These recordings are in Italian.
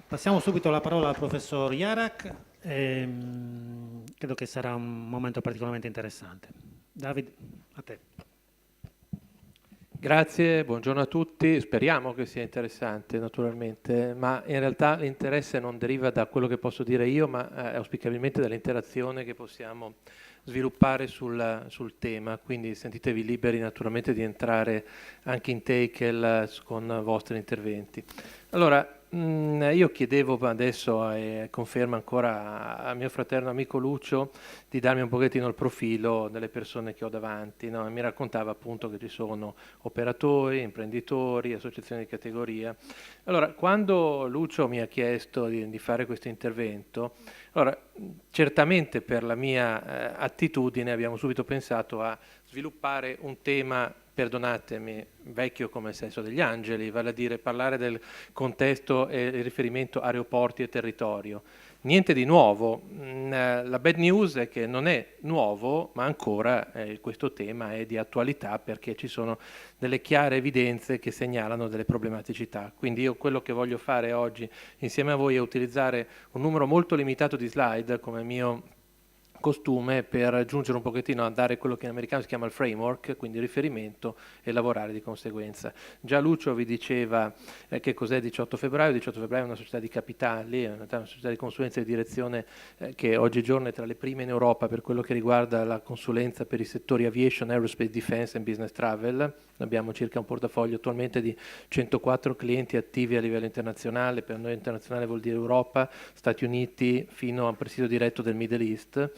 Passiamo subito la parola al professor Jarak. Credo che sarà un momento particolarmente interessante. David, a te. Grazie, buongiorno a tutti. Speriamo che sia interessante, naturalmente, ma in realtà l'interesse non deriva da quello che posso dire io, ma auspicabilmente dall'interazione che possiamo sviluppare sul tema. Quindi sentitevi liberi naturalmente di entrare anche in take con i vostri interventi. Allora, io chiedevo adesso, e confermo ancora a mio fraterno amico Lucio, di darmi un pochettino il profilo delle persone che ho davanti, no? E mi raccontava appunto che ci sono operatori, imprenditori, associazioni di categoria. Allora, quando Lucio mi ha chiesto di fare questo intervento, allora, certamente per la mia attitudine abbiamo subito pensato a sviluppare un tema, perdonatemi, vecchio come il sesso degli angeli, vale a dire parlare del contesto e il riferimento aeroporti e territorio. Niente di nuovo. La bad news è che non è nuovo, ma ancora questo tema è di attualità perché ci sono delle chiare evidenze che segnalano delle problematicità. Quindi io quello che voglio fare oggi insieme a voi è utilizzare un numero molto limitato di slide come mio costume per giungere un pochettino a dare quello che in americano si chiama il framework, quindi riferimento, e lavorare di conseguenza. Già Lucio vi diceva che cos'è 18 febbraio. 18 febbraio è una società di capitali, è una società di consulenza e di direzione che oggigiorno è tra le prime in Europa per quello che riguarda la consulenza per i settori aviation, aerospace, defense e business travel. Abbiamo circa un portafoglio attualmente di 104 clienti attivi a livello internazionale. Per noi internazionale vuol dire Europa, Stati Uniti, fino a un presidio diretto del Middle East.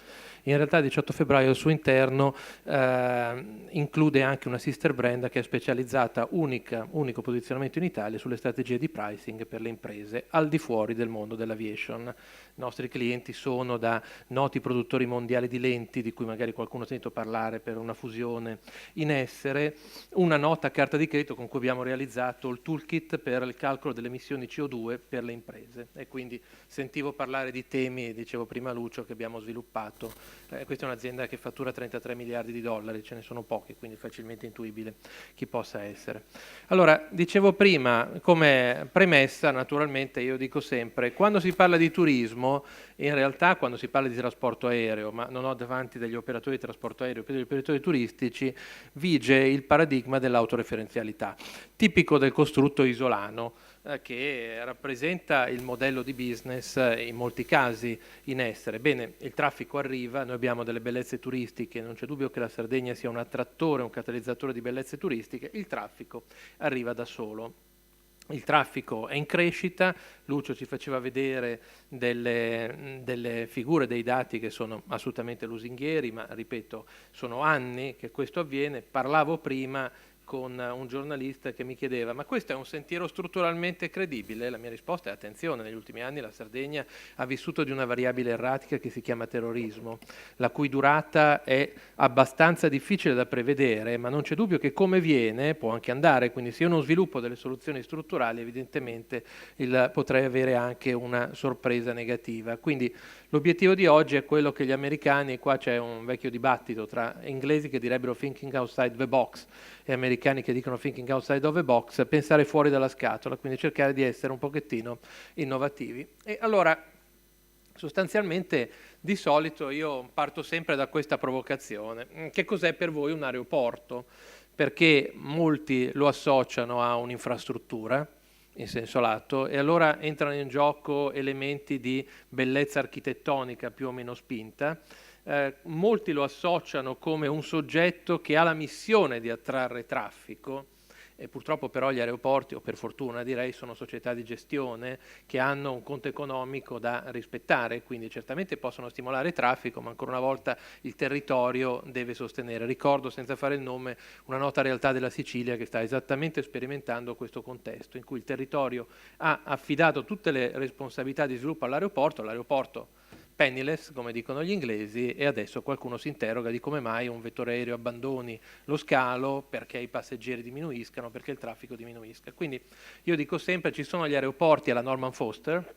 In realtà il 18 febbraio al suo interno include anche una sister brand che è specializzata, unico posizionamento in Italia, sulle strategie di pricing per le imprese al di fuori del mondo dell'aviation. I nostri clienti sono da noti produttori mondiali di lenti, di cui magari qualcuno ha sentito parlare per una fusione in essere, una nota carta di credito con cui abbiamo realizzato il toolkit per il calcolo delle emissioni CO2 per le imprese. E quindi sentivo parlare di temi, dicevo prima Lucio, che abbiamo sviluppato. Questa è un'azienda che fattura 33 miliardi di dollari, ce ne sono pochi, quindi facilmente intuibile chi possa essere. Allora, dicevo prima, come premessa, naturalmente io dico sempre, quando si parla di turismo, in realtà quando si parla di trasporto aereo, ma non ho davanti degli operatori di trasporto aereo, per degli operatori turistici, vige il paradigma dell'autoreferenzialità, tipico del costrutto isolano, che rappresenta il modello di business in molti casi in essere. Bene, il traffico arriva, noi abbiamo delle bellezze turistiche, non c'è dubbio che la Sardegna sia un attrattore, un catalizzatore di bellezze turistiche, il traffico arriva da solo. Il traffico è in crescita, Lucio ci faceva vedere delle figure, dei dati che sono assolutamente lusinghieri, ma ripeto, sono anni che questo avviene. Parlavo prima con un giornalista che mi chiedeva: ma questo è un sentiero strutturalmente credibile? La mia risposta è: attenzione, negli ultimi anni la Sardegna ha vissuto di una variabile erratica che si chiama terrorismo, la cui durata è abbastanza difficile da prevedere, ma non c'è dubbio che come viene può anche andare, quindi se io non sviluppo delle soluzioni strutturali evidentemente potrei avere anche una sorpresa negativa. Quindi l'obiettivo di oggi è quello che gli americani, e qua c'è un vecchio dibattito tra inglesi che direbbero thinking outside the box e americani che dicono thinking outside of the box, pensare fuori dalla scatola, quindi cercare di essere un pochettino innovativi. E allora, sostanzialmente, di solito io parto sempre da questa provocazione. Che cos'è per voi un aeroporto? Perché molti lo associano a un'infrastruttura, in senso lato, e allora entrano in gioco elementi di bellezza architettonica più o meno spinta. Molti lo associano come un soggetto che ha la missione di attrarre traffico, e purtroppo però gli aeroporti, o per fortuna direi, sono società di gestione che hanno un conto economico da rispettare, quindi certamente possono stimolare traffico, ma ancora una volta il territorio deve sostenere. Ricordo, senza fare il nome, una nota realtà della Sicilia che sta esattamente sperimentando questo contesto, in cui il territorio ha affidato tutte le responsabilità di sviluppo all'aeroporto penniless, come dicono gli inglesi, e adesso qualcuno si interroga di come mai un vettore aereo abbandoni lo scalo, perché i passeggeri diminuiscano, perché il traffico diminuisca. Quindi io dico sempre, ci sono gli aeroporti alla Norman Foster,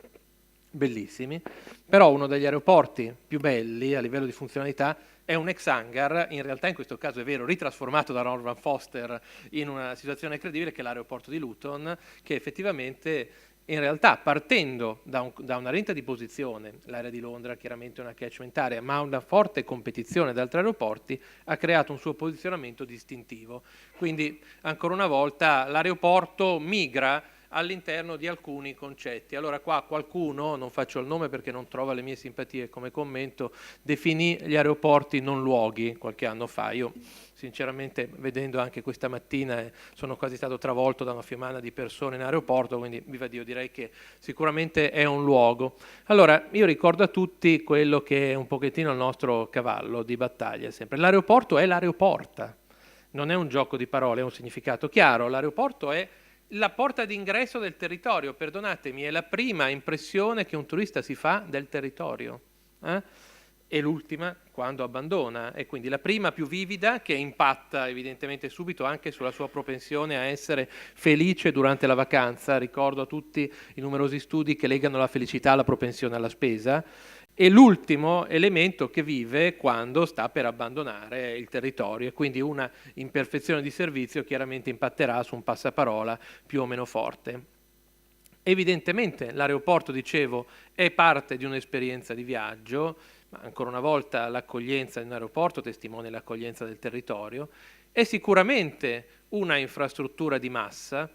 bellissimi, però uno degli aeroporti più belli a livello di funzionalità è un ex hangar, in realtà in questo caso è vero, ritrasformato da Norman Foster in una situazione credibile, che è l'aeroporto di Luton, che effettivamente in realtà partendo da una renta di posizione, l'area di Londra chiaramente è una catchment area, ma una forte competizione da altri aeroporti, ha creato un suo posizionamento distintivo. Quindi ancora una volta l'aeroporto migra all'interno di alcuni concetti. Allora qua qualcuno, non faccio il nome perché non trova le mie simpatie come commento, definì gli aeroporti non luoghi qualche anno fa. Io sinceramente, vedendo anche questa mattina, sono quasi stato travolto da una fiumana di persone in aeroporto, quindi viva Dio, direi che sicuramente è un luogo. Allora, io ricordo a tutti quello che è un pochettino il nostro cavallo di battaglia sempre. L'aeroporto è l'aeroporta, non è un gioco di parole, è un significato chiaro. L'aeroporto è la porta d'ingresso del territorio, perdonatemi, è la prima impressione che un turista si fa del territorio. E l'ultima quando abbandona, e quindi la prima più vivida che impatta evidentemente subito anche sulla sua propensione a essere felice durante la vacanza. Ricordo a tutti i numerosi studi che legano la felicità alla propensione alla spesa, e l'ultimo elemento che vive quando sta per abbandonare il territorio, e quindi una imperfezione di servizio chiaramente impatterà su un passaparola più o meno forte. Evidentemente l'aeroporto, dicevo, è parte di un'esperienza di viaggio, ma ancora una volta l'accoglienza in un aeroporto testimonia l'accoglienza del territorio, è sicuramente una infrastruttura di massa.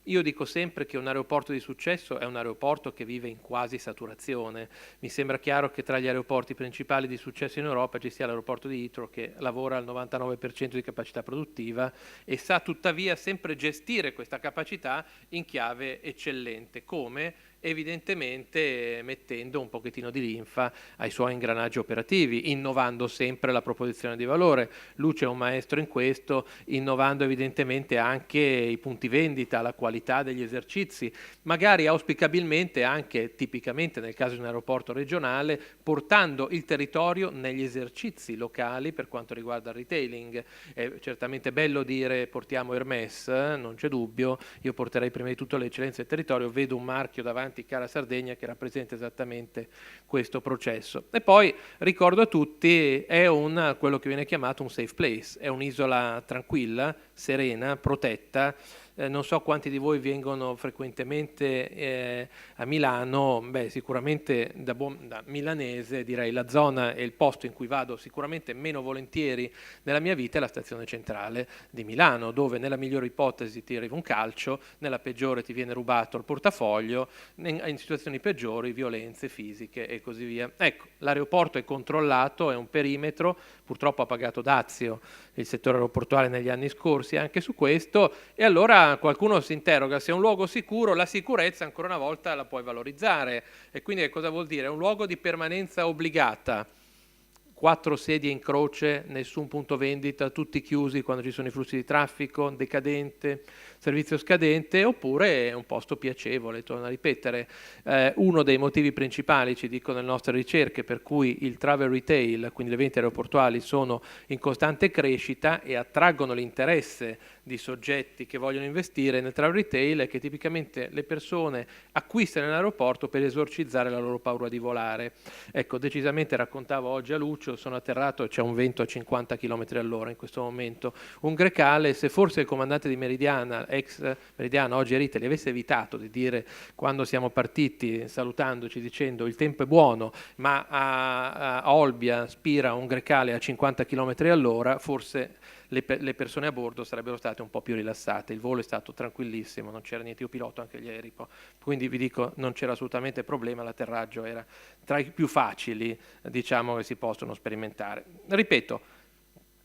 Io dico sempre che un aeroporto di successo è un aeroporto che vive in quasi saturazione. Mi sembra chiaro che tra gli aeroporti principali di successo in Europa ci sia l'aeroporto di Heathrow, che lavora al 99% di capacità produttiva e sa tuttavia sempre gestire questa capacità in chiave eccellente, come evidentemente mettendo un pochettino di linfa ai suoi ingranaggi operativi, innovando sempre la proposizione di valore. Luce è un maestro in questo, innovando evidentemente anche i punti vendita, la qualità degli esercizi, magari auspicabilmente anche, tipicamente nel caso di un aeroporto regionale, portando il territorio negli esercizi locali per quanto riguarda il retailing. È certamente bello dire portiamo Hermès, non c'è dubbio, io porterei prima di tutto le eccellenze del territorio, vedo un marchio davanti, cara Sardegna, che rappresenta esattamente questo processo. E poi ricordo a tutti, è quello che viene chiamato un safe place, è un'isola tranquilla, serena, protetta. Non so quanti di voi vengono frequentemente a Milano. Beh, sicuramente da milanese direi la zona e il posto in cui vado sicuramente meno volentieri nella mia vita è la stazione centrale di Milano, dove nella migliore ipotesi ti arriva un calcio, nella peggiore ti viene rubato il portafoglio, in situazioni peggiori violenze fisiche e così via. Ecco, l'aeroporto è controllato, è un perimetro, purtroppo ha pagato dazio il settore aeroportuale negli anni scorsi anche su questo, e allora qualcuno si interroga se è un luogo sicuro. La sicurezza ancora una volta la puoi valorizzare, e quindi che cosa vuol dire? È un luogo di permanenza obbligata, 4 sedie in croce, nessun punto vendita, tutti chiusi quando ci sono i flussi di traffico, decadente, servizio scadente, oppure è un posto piacevole. Torno a ripetere, uno dei motivi principali, ci dicono le nostre ricerche, per cui il travel retail, quindi le vendite aeroportuali, sono in costante crescita e attraggono l'interesse di soggetti che vogliono investire nel travel retail, è che tipicamente le persone acquistano nell'aeroporto per esorcizzare la loro paura di volare. Ecco, decisamente, raccontavo oggi a Lucio, sono atterrato e c'è un vento a 50 km all'ora in questo momento, un grecale. Se forse il comandante di Meridiana, ex Meridiana, oggi Air Italy, avesse evitato di dire quando siamo partiti salutandoci dicendo il tempo è buono, ma a Olbia spira un grecale a 50 km all'ora, forse le persone a bordo sarebbero state un po' più rilassate. Il volo è stato tranquillissimo, non c'era niente, io piloto anche gli aerei, quindi vi dico non c'era assolutamente problema, l'atterraggio era tra i più facili, diciamo, che si possono sperimentare. Ripeto,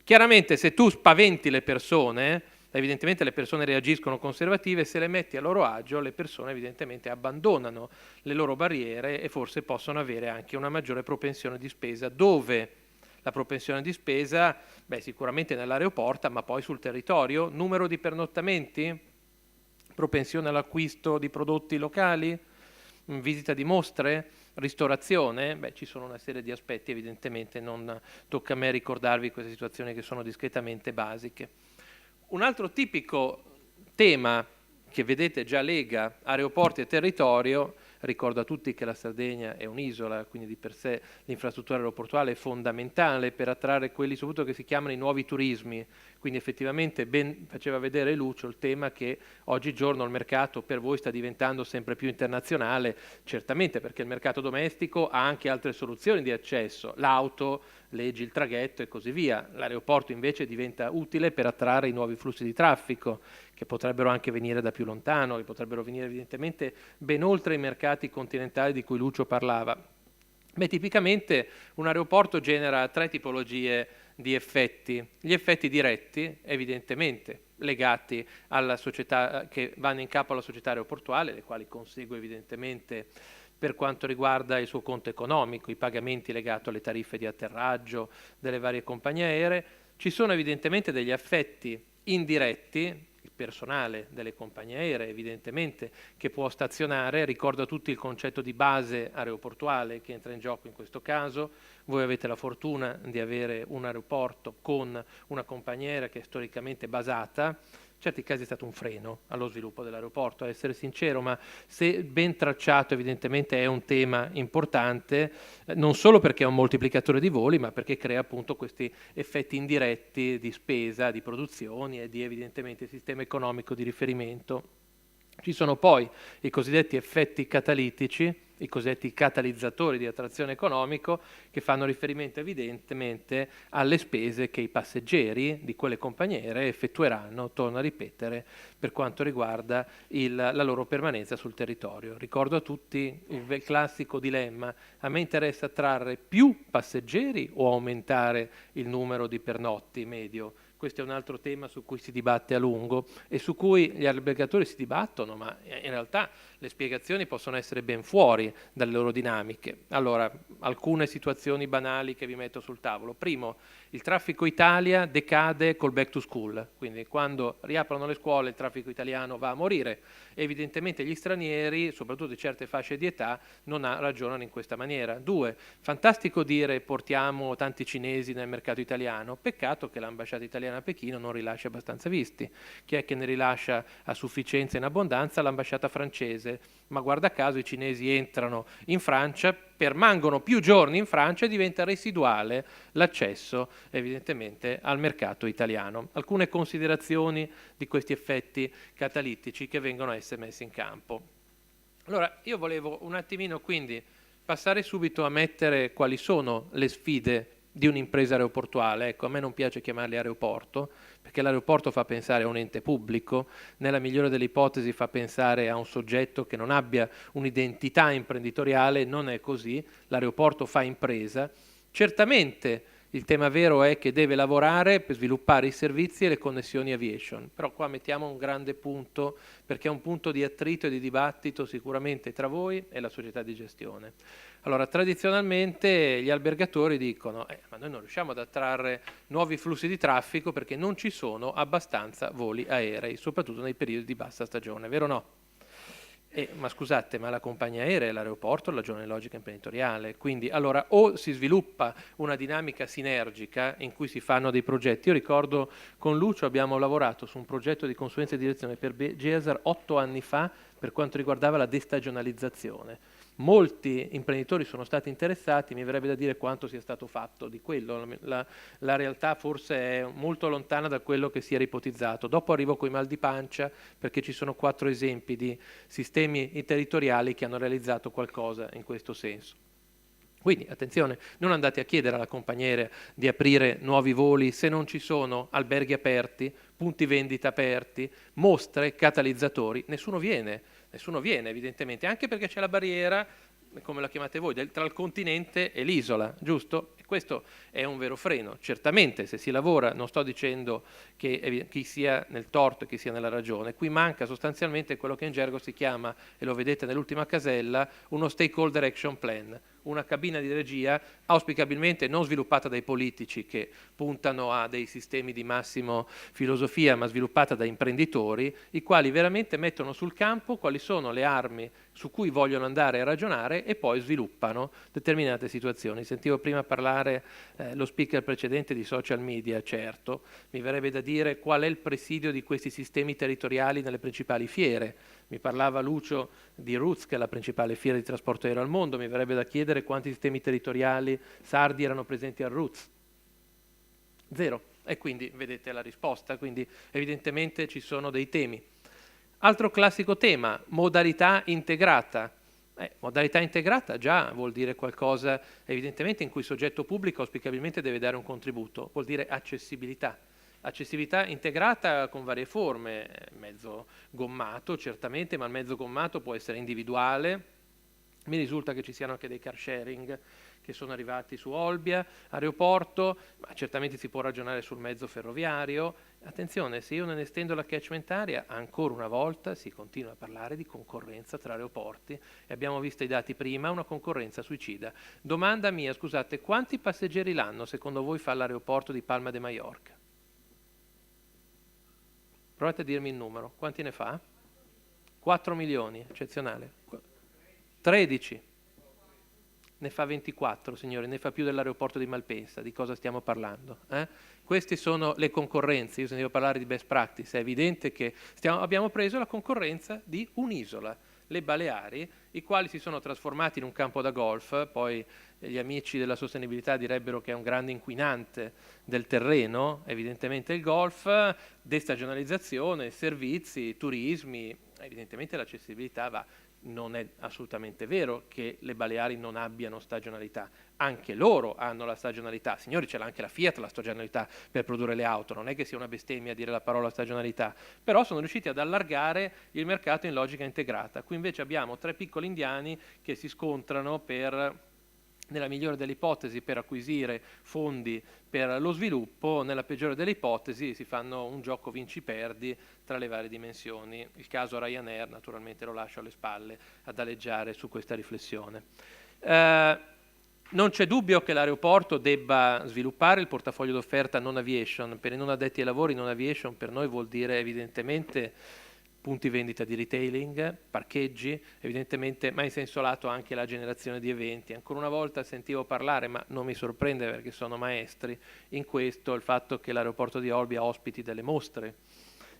chiaramente se tu spaventi le persone, evidentemente le persone reagiscono conservative, se le metti a loro agio le persone evidentemente abbandonano le loro barriere e forse possono avere anche una maggiore propensione di spesa. Dove la propensione di spesa? Beh, sicuramente nell'aeroporto, ma poi sul territorio. Numero di pernottamenti? Propensione all'acquisto di prodotti locali? Visita di mostre? Ristorazione? Beh, ci sono una serie di aspetti, evidentemente non tocca a me ricordarvi queste situazioni che sono discretamente basiche. Un altro tipico tema che vedete già lega aeroporti e territorio, ricordo a tutti che la Sardegna è un'isola, quindi di per sé l'infrastruttura aeroportuale è fondamentale per attrarre quelli soprattutto che si chiamano i nuovi turismi, Quindi effettivamente ben faceva vedere Lucio il tema che oggigiorno il mercato per voi sta diventando sempre più internazionale, certamente perché il mercato domestico ha anche altre soluzioni di accesso, l'auto, leggi il traghetto e così via. L'aeroporto invece diventa utile per attrarre i nuovi flussi di traffico, che potrebbero anche venire da più lontano, che potrebbero venire evidentemente ben oltre i mercati continentali di cui Lucio parlava. Beh, tipicamente un aeroporto genera tre tipologie di effetti. Gli effetti diretti, evidentemente, legati alla società, che vanno in capo alla società aeroportuale, le quali consegue evidentemente per quanto riguarda il suo conto economico, i pagamenti legati alle tariffe di atterraggio delle varie compagnie aeree. Ci sono evidentemente degli effetti indiretti, il personale delle compagnie aeree evidentemente che può stazionare, ricordo a tutti il concetto di base aeroportuale che entra in gioco in questo caso. Voi avete la fortuna di avere un aeroporto con una compagnia aerea che è storicamente basata. In certi casi è stato un freno allo sviluppo dell'aeroporto, a essere sincero, ma se ben tracciato evidentemente è un tema importante, non solo perché è un moltiplicatore di voli, ma perché crea appunto questi effetti indiretti di spesa, di produzioni e di evidentemente sistema economico di riferimento. Ci sono poi i cosiddetti effetti catalitici, i cosiddetti catalizzatori di attrazione economico, che fanno riferimento evidentemente alle spese che i passeggeri di quelle compagnie aeree effettueranno, torno a ripetere, per quanto riguarda la loro permanenza sul territorio. Ricordo a tutti il classico dilemma: a me interessa attrarre più passeggeri o aumentare il numero di pernotti medio? Questo è un altro tema su cui si dibatte a lungo e su cui gli albergatori si dibattono, ma in realtà le spiegazioni possono essere ben fuori dalle loro dinamiche. Allora, alcune situazioni banali che vi metto sul tavolo. Primo, il traffico Italia decade col back to school, quindi quando riaprono le scuole il traffico italiano va a morire. Evidentemente gli stranieri, soprattutto di certe fasce di età, non ragionano in questa maniera. Due, fantastico dire portiamo tanti cinesi nel mercato italiano, peccato che l'ambasciata italiana a Pechino non rilascia abbastanza visti. Chi è che ne rilascia a sufficienza e in abbondanza? L'ambasciata francese. Ma guarda caso i cinesi entrano in Francia, permangono più giorni in Francia e diventa residuale l'accesso evidentemente al mercato italiano. Alcune considerazioni di questi effetti catalitici che vengono a essere messi in campo. Allora, io volevo un attimino quindi passare subito a mettere quali sono le sfide di un'impresa aeroportuale. Ecco, a me non piace chiamarli aeroporto, perché l'aeroporto fa pensare a un ente pubblico, nella migliore delle ipotesi fa pensare a un soggetto che non abbia un'identità imprenditoriale, non è così, l'aeroporto fa impresa. Certamente il tema vero è che deve lavorare per sviluppare i servizi e le connessioni aviation, però qua mettiamo un grande punto, perché è un punto di attrito e di dibattito sicuramente tra voi e la società di gestione. Allora, tradizionalmente gli albergatori dicono ma noi non riusciamo ad attrarre nuovi flussi di traffico perché non ci sono abbastanza voli aerei, soprattutto nei periodi di bassa stagione, vero o no? Ma scusate, ma la compagnia aerea è l'aeroporto, la ragione logica imprenditoriale. Quindi, allora, o si sviluppa una dinamica sinergica in cui si fanno dei progetti. Io ricordo con Lucio abbiamo lavorato su un progetto di consulenza e direzione per GESAR 8 anni fa per quanto riguardava la destagionalizzazione. Molti imprenditori sono stati interessati, mi verrebbe da dire quanto sia stato fatto di quello. La realtà forse è molto lontana da quello che si era ipotizzato. Dopo arrivo con i mal di pancia perché ci sono 4 esempi di sistemi territoriali che hanno realizzato qualcosa in questo senso. Quindi attenzione, non andate a chiedere alla compagnia aerea di aprire nuovi voli se non ci sono alberghi aperti, punti vendita aperti, mostre, catalizzatori, nessuno viene evidentemente, anche perché c'è la barriera, come la chiamate voi, tra il continente e l'isola, giusto? E questo è un vero freno. Certamente se si lavora, non sto dicendo che chi sia nel torto e chi sia nella ragione, qui manca sostanzialmente quello che in gergo si chiama, e lo vedete nell'ultima casella, uno stakeholder action plan, una cabina di regia auspicabilmente non sviluppata dai politici che puntano a dei sistemi di massimo filosofia, ma sviluppata da imprenditori, i quali veramente mettono sul campo quali sono le armi su cui vogliono andare a ragionare e poi sviluppano determinate situazioni. Sentivo prima parlare lo speaker precedente di social media, certo, mi verrebbe da dire qual è il presidio di questi sistemi territoriali nelle principali fiere. Mi parlava Lucio di Roots, che è la principale fiera di trasporto aereo al mondo, mi verrebbe da chiedere quanti sistemi territoriali sardi erano presenti al Roots. 0. E quindi vedete la risposta, quindi evidentemente ci sono dei temi. Altro classico tema, modalità integrata. Modalità integrata già vuol dire qualcosa evidentemente in cui il soggetto pubblico auspicabilmente deve dare un contributo, vuol dire accessibilità. Accessibilità integrata con varie forme, mezzo gommato certamente, ma il mezzo gommato può essere individuale. Mi risulta che ci siano anche dei car sharing che sono arrivati su Olbia, aeroporto, ma certamente si può ragionare sul mezzo ferroviario. Attenzione, se io non estendo la catchment area, ancora una volta si continua a parlare di concorrenza tra aeroporti e abbiamo visto i dati prima, una concorrenza suicida. Domanda mia, scusate, quanti passeggeri l'anno secondo voi fa l'aeroporto di Palma de Mallorca? Provate a dirmi il numero, quanti ne fa? 4 milioni, eccezionale. 13. Ne fa 24, signori, ne fa più dell'aeroporto di Malpensa. Di cosa stiamo parlando? Queste sono le concorrenze. Io sentivo parlare di best practice. È evidente che abbiamo preso la concorrenza di un'isola, le Baleari, i quali si sono trasformati in un campo da golf. Poi gli amici della sostenibilità direbbero che è un grande inquinante del terreno, evidentemente il golf, destagionalizzazione, servizi, turismi, evidentemente l'accessibilità va. Non è assolutamente vero che le Baleari non abbiano stagionalità, anche loro hanno la stagionalità. Signori, c'è anche la Fiat la stagionalità per produrre le auto, non è che sia una bestemmia dire la parola stagionalità, però sono riusciti ad allargare il mercato in logica integrata. Qui invece abbiamo 3 piccoli indiani che si scontrano per, nella migliore delle ipotesi, per acquisire fondi per lo sviluppo, nella peggiore delle ipotesi si fanno un gioco vinci-perdi tra le varie dimensioni. Il caso Ryanair naturalmente lo lascio alle spalle ad aleggiare su questa riflessione. Non c'è dubbio che l'aeroporto debba sviluppare il portafoglio d'offerta non aviation. Per i non addetti ai lavori non aviation per noi vuol dire evidentemente punti vendita di retailing, parcheggi, evidentemente, ma in senso lato anche la generazione di eventi. Ancora una volta sentivo parlare, ma non mi sorprende perché sono maestri, in questo il fatto che l'aeroporto di Olbia ospiti delle mostre,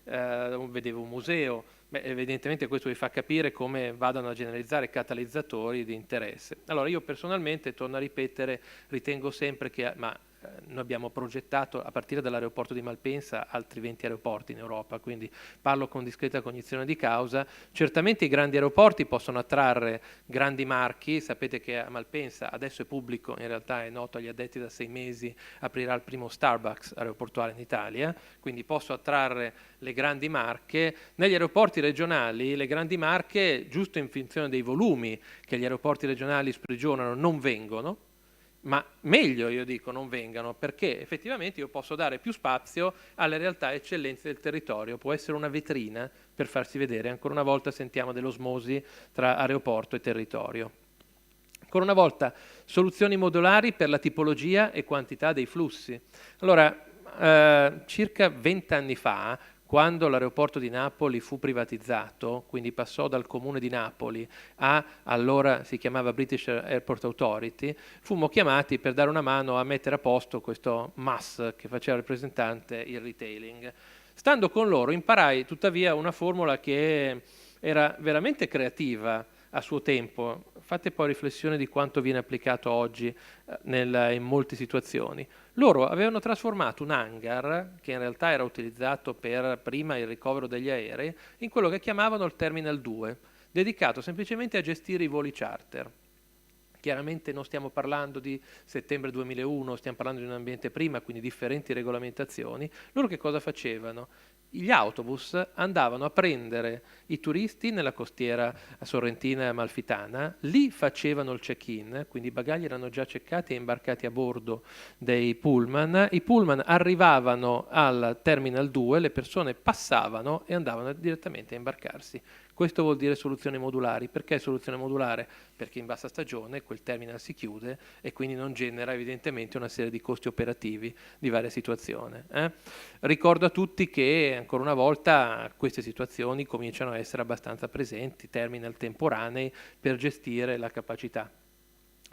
vedevo un museo, evidentemente questo vi fa capire come vadano a generalizzare catalizzatori di interesse. Allora io personalmente, torno a ripetere, ritengo sempre che, noi abbiamo progettato a partire dall'aeroporto di Malpensa altri 20 aeroporti in Europa, quindi parlo con discreta cognizione di causa. Certamente i grandi aeroporti possono attrarre grandi marchi, sapete che a Malpensa adesso è pubblico, in realtà è noto agli addetti da 6 mesi, aprirà il primo Starbucks aeroportuale in Italia, quindi posso attrarre le grandi marche. Negli aeroporti regionali le grandi marche, giusto in funzione dei volumi che gli aeroporti regionali sprigionano, non vengono, ma meglio io dico non vengano, perché effettivamente io posso dare più spazio alle realtà eccellenze del territorio, può essere una vetrina per farsi vedere. Ancora una volta sentiamo dell'osmosi tra aeroporto e territorio. Ancora una volta soluzioni modulari per la tipologia e quantità dei flussi. Allora, circa 20 anni fa, quando l'aeroporto di Napoli fu privatizzato, quindi passò dal comune di Napoli a, allora si chiamava British Airport Authority, fummo chiamati per dare una mano a mettere a posto questo MAS che faceva rappresentante il retailing. Stando con loro imparai tuttavia una formula che era veramente creativa a suo tempo. Fate poi riflessione di quanto viene applicato oggi in molte situazioni. Loro avevano trasformato un hangar, che in realtà era utilizzato per prima il ricovero degli aerei, in quello che chiamavano il Terminal 2, dedicato semplicemente a gestire i voli charter. Chiaramente non stiamo parlando di settembre 2001, stiamo parlando di un ambiente prima, quindi differenti regolamentazioni. Loro che cosa facevano? Gli autobus andavano a prendere i turisti nella costiera sorrentina e amalfitana, lì facevano il check-in, quindi i bagagli erano già checcati e imbarcati a bordo dei pullman, i pullman arrivavano al Terminal 2, le persone passavano e andavano direttamente a imbarcarsi. Questo vuol dire soluzioni modulari. Perché soluzione modulare? Perché in bassa stagione quel terminal si chiude e quindi non genera evidentemente una serie di costi operativi di varia situazione. Ricordo a tutti che ancora una volta queste situazioni cominciano a essere abbastanza presenti, terminal temporanei per gestire la capacità.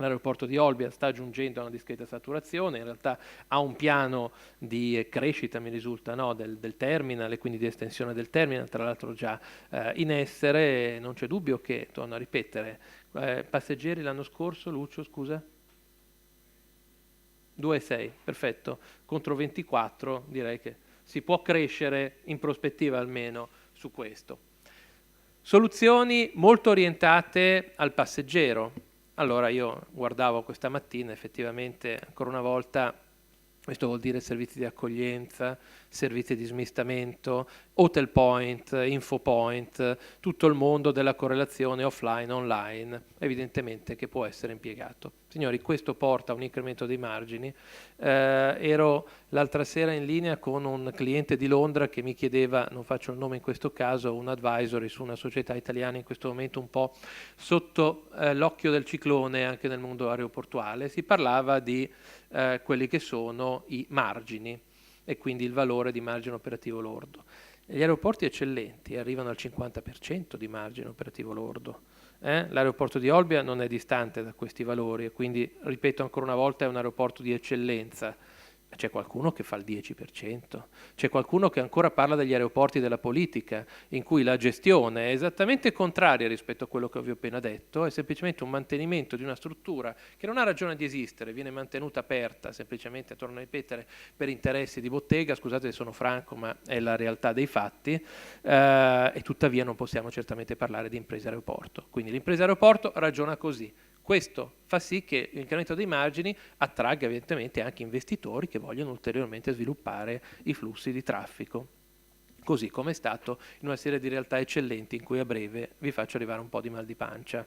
L'aeroporto di Olbia sta giungendo a una discreta saturazione, in realtà ha un piano di crescita, mi risulta, no, del terminal e quindi di estensione del terminal, tra l'altro già in essere. Non c'è dubbio che, torno a ripetere, passeggeri l'anno scorso, Lucio, scusa? 2,6, perfetto, contro 24 direi che si può crescere in prospettiva almeno su questo. Soluzioni molto orientate al passeggero. Allora io guardavo questa mattina, effettivamente ancora una volta questo vuol dire servizi di accoglienza, servizi di smistamento, hotel point, info point, tutto il mondo della correlazione offline-online, evidentemente che può essere impiegato. Signori, questo porta a un incremento dei margini. Ero l'altra sera in linea con un cliente di Londra che mi chiedeva, non faccio il nome in questo caso, un advisory su una società italiana in questo momento un po' sotto l'occhio del ciclone anche nel mondo aeroportuale. Si parlava di quelli che sono i margini e quindi il valore di margine operativo lordo. Gli aeroporti eccellenti arrivano al 50% di margine operativo lordo. L'aeroporto di Olbia non è distante da questi valori e quindi, ripeto ancora una volta, è un aeroporto di eccellenza. C'è qualcuno che fa il 10%, c'è qualcuno che ancora parla degli aeroporti della politica, in cui la gestione è esattamente contraria rispetto a quello che vi ho appena detto, è semplicemente un mantenimento di una struttura che non ha ragione di esistere, viene mantenuta aperta semplicemente, torno a ripetere, per interessi di bottega, scusate se sono franco, ma è la realtà dei fatti, e tuttavia non possiamo certamente parlare di impresa aeroporto. Quindi l'impresa aeroporto ragiona così. Questo fa sì che l'incremento dei margini attragga evidentemente anche investitori che vogliono ulteriormente sviluppare i flussi di traffico, così come è stato in una serie di realtà eccellenti in cui a breve vi faccio arrivare un po' di mal di pancia.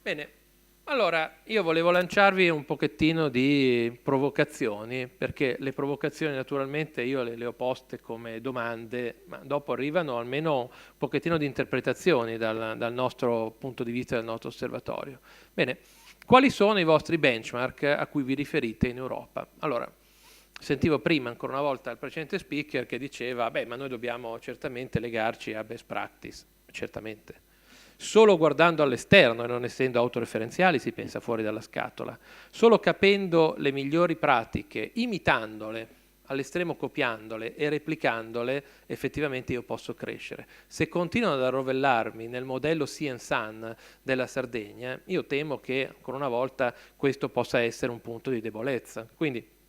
Bene, allora io volevo lanciarvi un pochettino di provocazioni, perché le provocazioni naturalmente io le ho poste come domande, ma dopo arrivano almeno un pochettino di interpretazioni dal nostro punto di vista, del nostro osservatorio. Bene, quali sono i vostri benchmark a cui vi riferite in Europa? Allora, sentivo prima ancora una volta il precedente speaker che diceva, beh, ma noi dobbiamo certamente legarci a best practice, certamente. Solo guardando all'esterno e non essendo autoreferenziali si pensa fuori dalla scatola. Solo capendo le migliori pratiche, imitandole, all'estremo copiandole e replicandole, effettivamente io posso crescere. Se continuano ad arrovellarmi nel modello Sea and Sun della Sardegna, io temo che, ancora una volta, questo possa essere un punto di debolezza. Quindi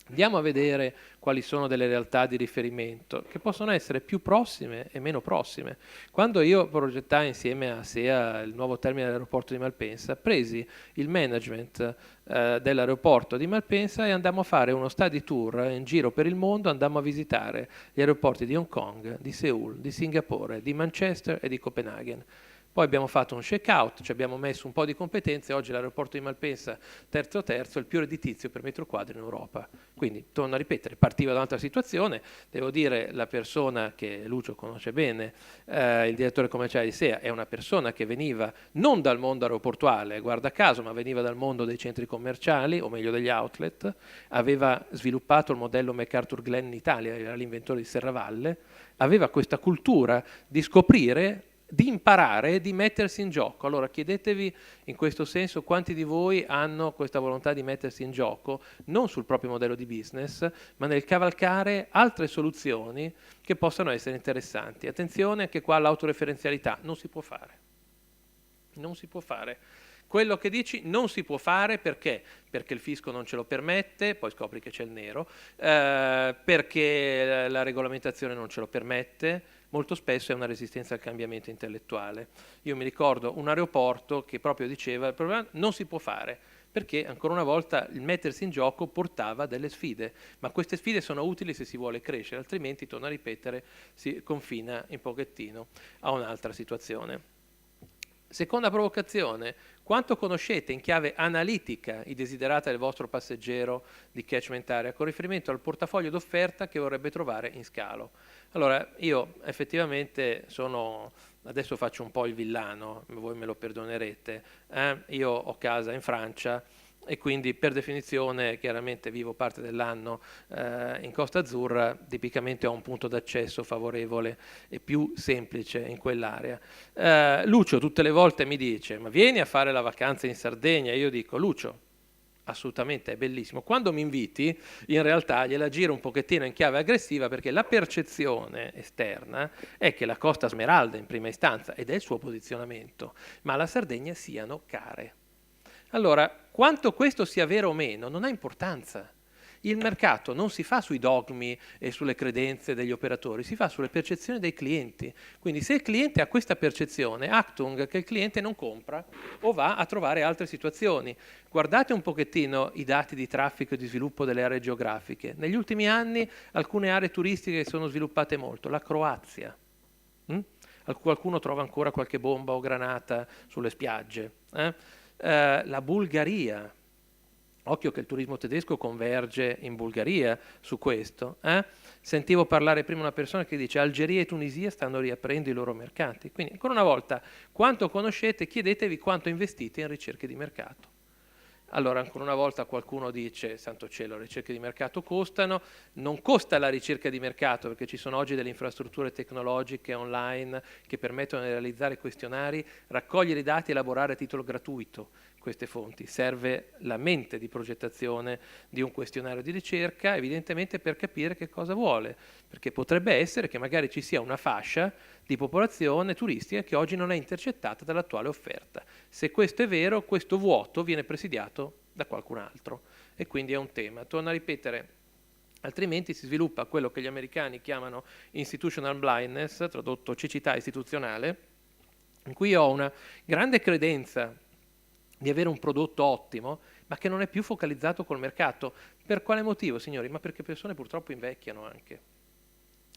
andiamo a vedere quali sono delle realtà di riferimento che possono essere più prossime e meno prossime. Quando io progettai insieme a SEA il nuovo termine dell'aeroporto di Malpensa, presi il management dell'aeroporto di Malpensa e andammo a fare uno study tour in giro per il mondo, andammo a visitare gli aeroporti di Hong Kong, di Seoul, di Singapore, di Manchester e di Copenaghen. Poi abbiamo fatto un check-out, ci abbiamo messo un po' di competenze, oggi l'aeroporto di Malpensa, terzo, è il più redditizio per metro quadro in Europa. Quindi, torno a ripetere, partiva da un'altra situazione, devo dire, la persona che Lucio conosce bene, il direttore commerciale di SEA, è una persona che veniva non dal mondo aeroportuale, guarda caso, ma veniva dal mondo dei centri commerciali, o meglio degli outlet, aveva sviluppato il modello MacArthur Glen in Italia, era l'inventore di Serravalle, aveva questa cultura di scoprire, di imparare, di mettersi in gioco. Allora chiedetevi in questo senso quanti di voi hanno questa volontà di mettersi in gioco, non sul proprio modello di business, ma nel cavalcare altre soluzioni che possano essere interessanti. Attenzione anche qua all'autoreferenzialità, non si può fare. Non si può fare. Quello che dici non si può fare perché? Perché il fisco non ce lo permette, poi scopri che c'è il nero, perché la regolamentazione non ce lo permette, molto spesso è una resistenza al cambiamento intellettuale. Io mi ricordo un aeroporto che proprio diceva il problema non si può fare, perché ancora una volta il mettersi in gioco portava delle sfide, ma queste sfide sono utili se si vuole crescere, altrimenti, torno a ripetere, si confina un pochettino a un'altra situazione. Seconda provocazione, quanto conoscete in chiave analitica i desiderata del vostro passeggero di catchment area con riferimento al portafoglio d'offerta che vorrebbe trovare in scalo? Allora, io effettivamente adesso faccio un po' il villano, voi me lo perdonerete, io ho casa in Francia e quindi per definizione chiaramente vivo parte dell'anno in Costa Azzurra, tipicamente ho un punto d'accesso favorevole e più semplice in quell'area. Lucio tutte le volte mi dice ma vieni a fare la vacanza in Sardegna, io dico Lucio assolutamente è bellissimo, quando mi inviti in realtà gliela giro un pochettino in chiave aggressiva perché la percezione esterna è che la Costa Smeralda in prima istanza ed è il suo posizionamento, ma la Sardegna siano care. Allora, quanto questo sia vero o meno non ha importanza. Il mercato non si fa sui dogmi e sulle credenze degli operatori, si fa sulle percezioni dei clienti. Quindi se il cliente ha questa percezione, Achtung, che il cliente non compra o va a trovare altre situazioni. Guardate un pochettino i dati di traffico e di sviluppo delle aree geografiche. Negli ultimi anni alcune aree turistiche sono sviluppate molto. La Croazia. Qualcuno trova ancora qualche bomba o granata sulle spiagge. La Bulgaria. Occhio che il turismo tedesco converge in Bulgaria su questo. Sentivo parlare prima una persona che dice Algeria e Tunisia stanno riaprendo i loro mercati. Quindi, ancora una volta, quanto conoscete, chiedetevi quanto investite in ricerche di mercato. Allora, ancora una volta qualcuno dice, santo cielo, le ricerche di mercato costano. Non costa la ricerca di mercato, perché ci sono oggi delle infrastrutture tecnologiche online che permettono di realizzare questionari, raccogliere i dati e elaborare a titolo gratuito queste fonti. Serve la mente di progettazione di un questionario di ricerca, evidentemente per capire che cosa vuole, perché potrebbe essere che magari ci sia una fascia di popolazione turistica che oggi non è intercettata dall'attuale offerta. Se questo è vero, questo vuoto viene presidiato da qualcun altro e quindi è un tema. Torno a ripetere, altrimenti si sviluppa quello che gli americani chiamano institutional blindness, tradotto cecità istituzionale, in cui ho una grande credenza di avere un prodotto ottimo, ma che non è più focalizzato col mercato. Per quale motivo, signori? Ma perché persone purtroppo invecchiano anche.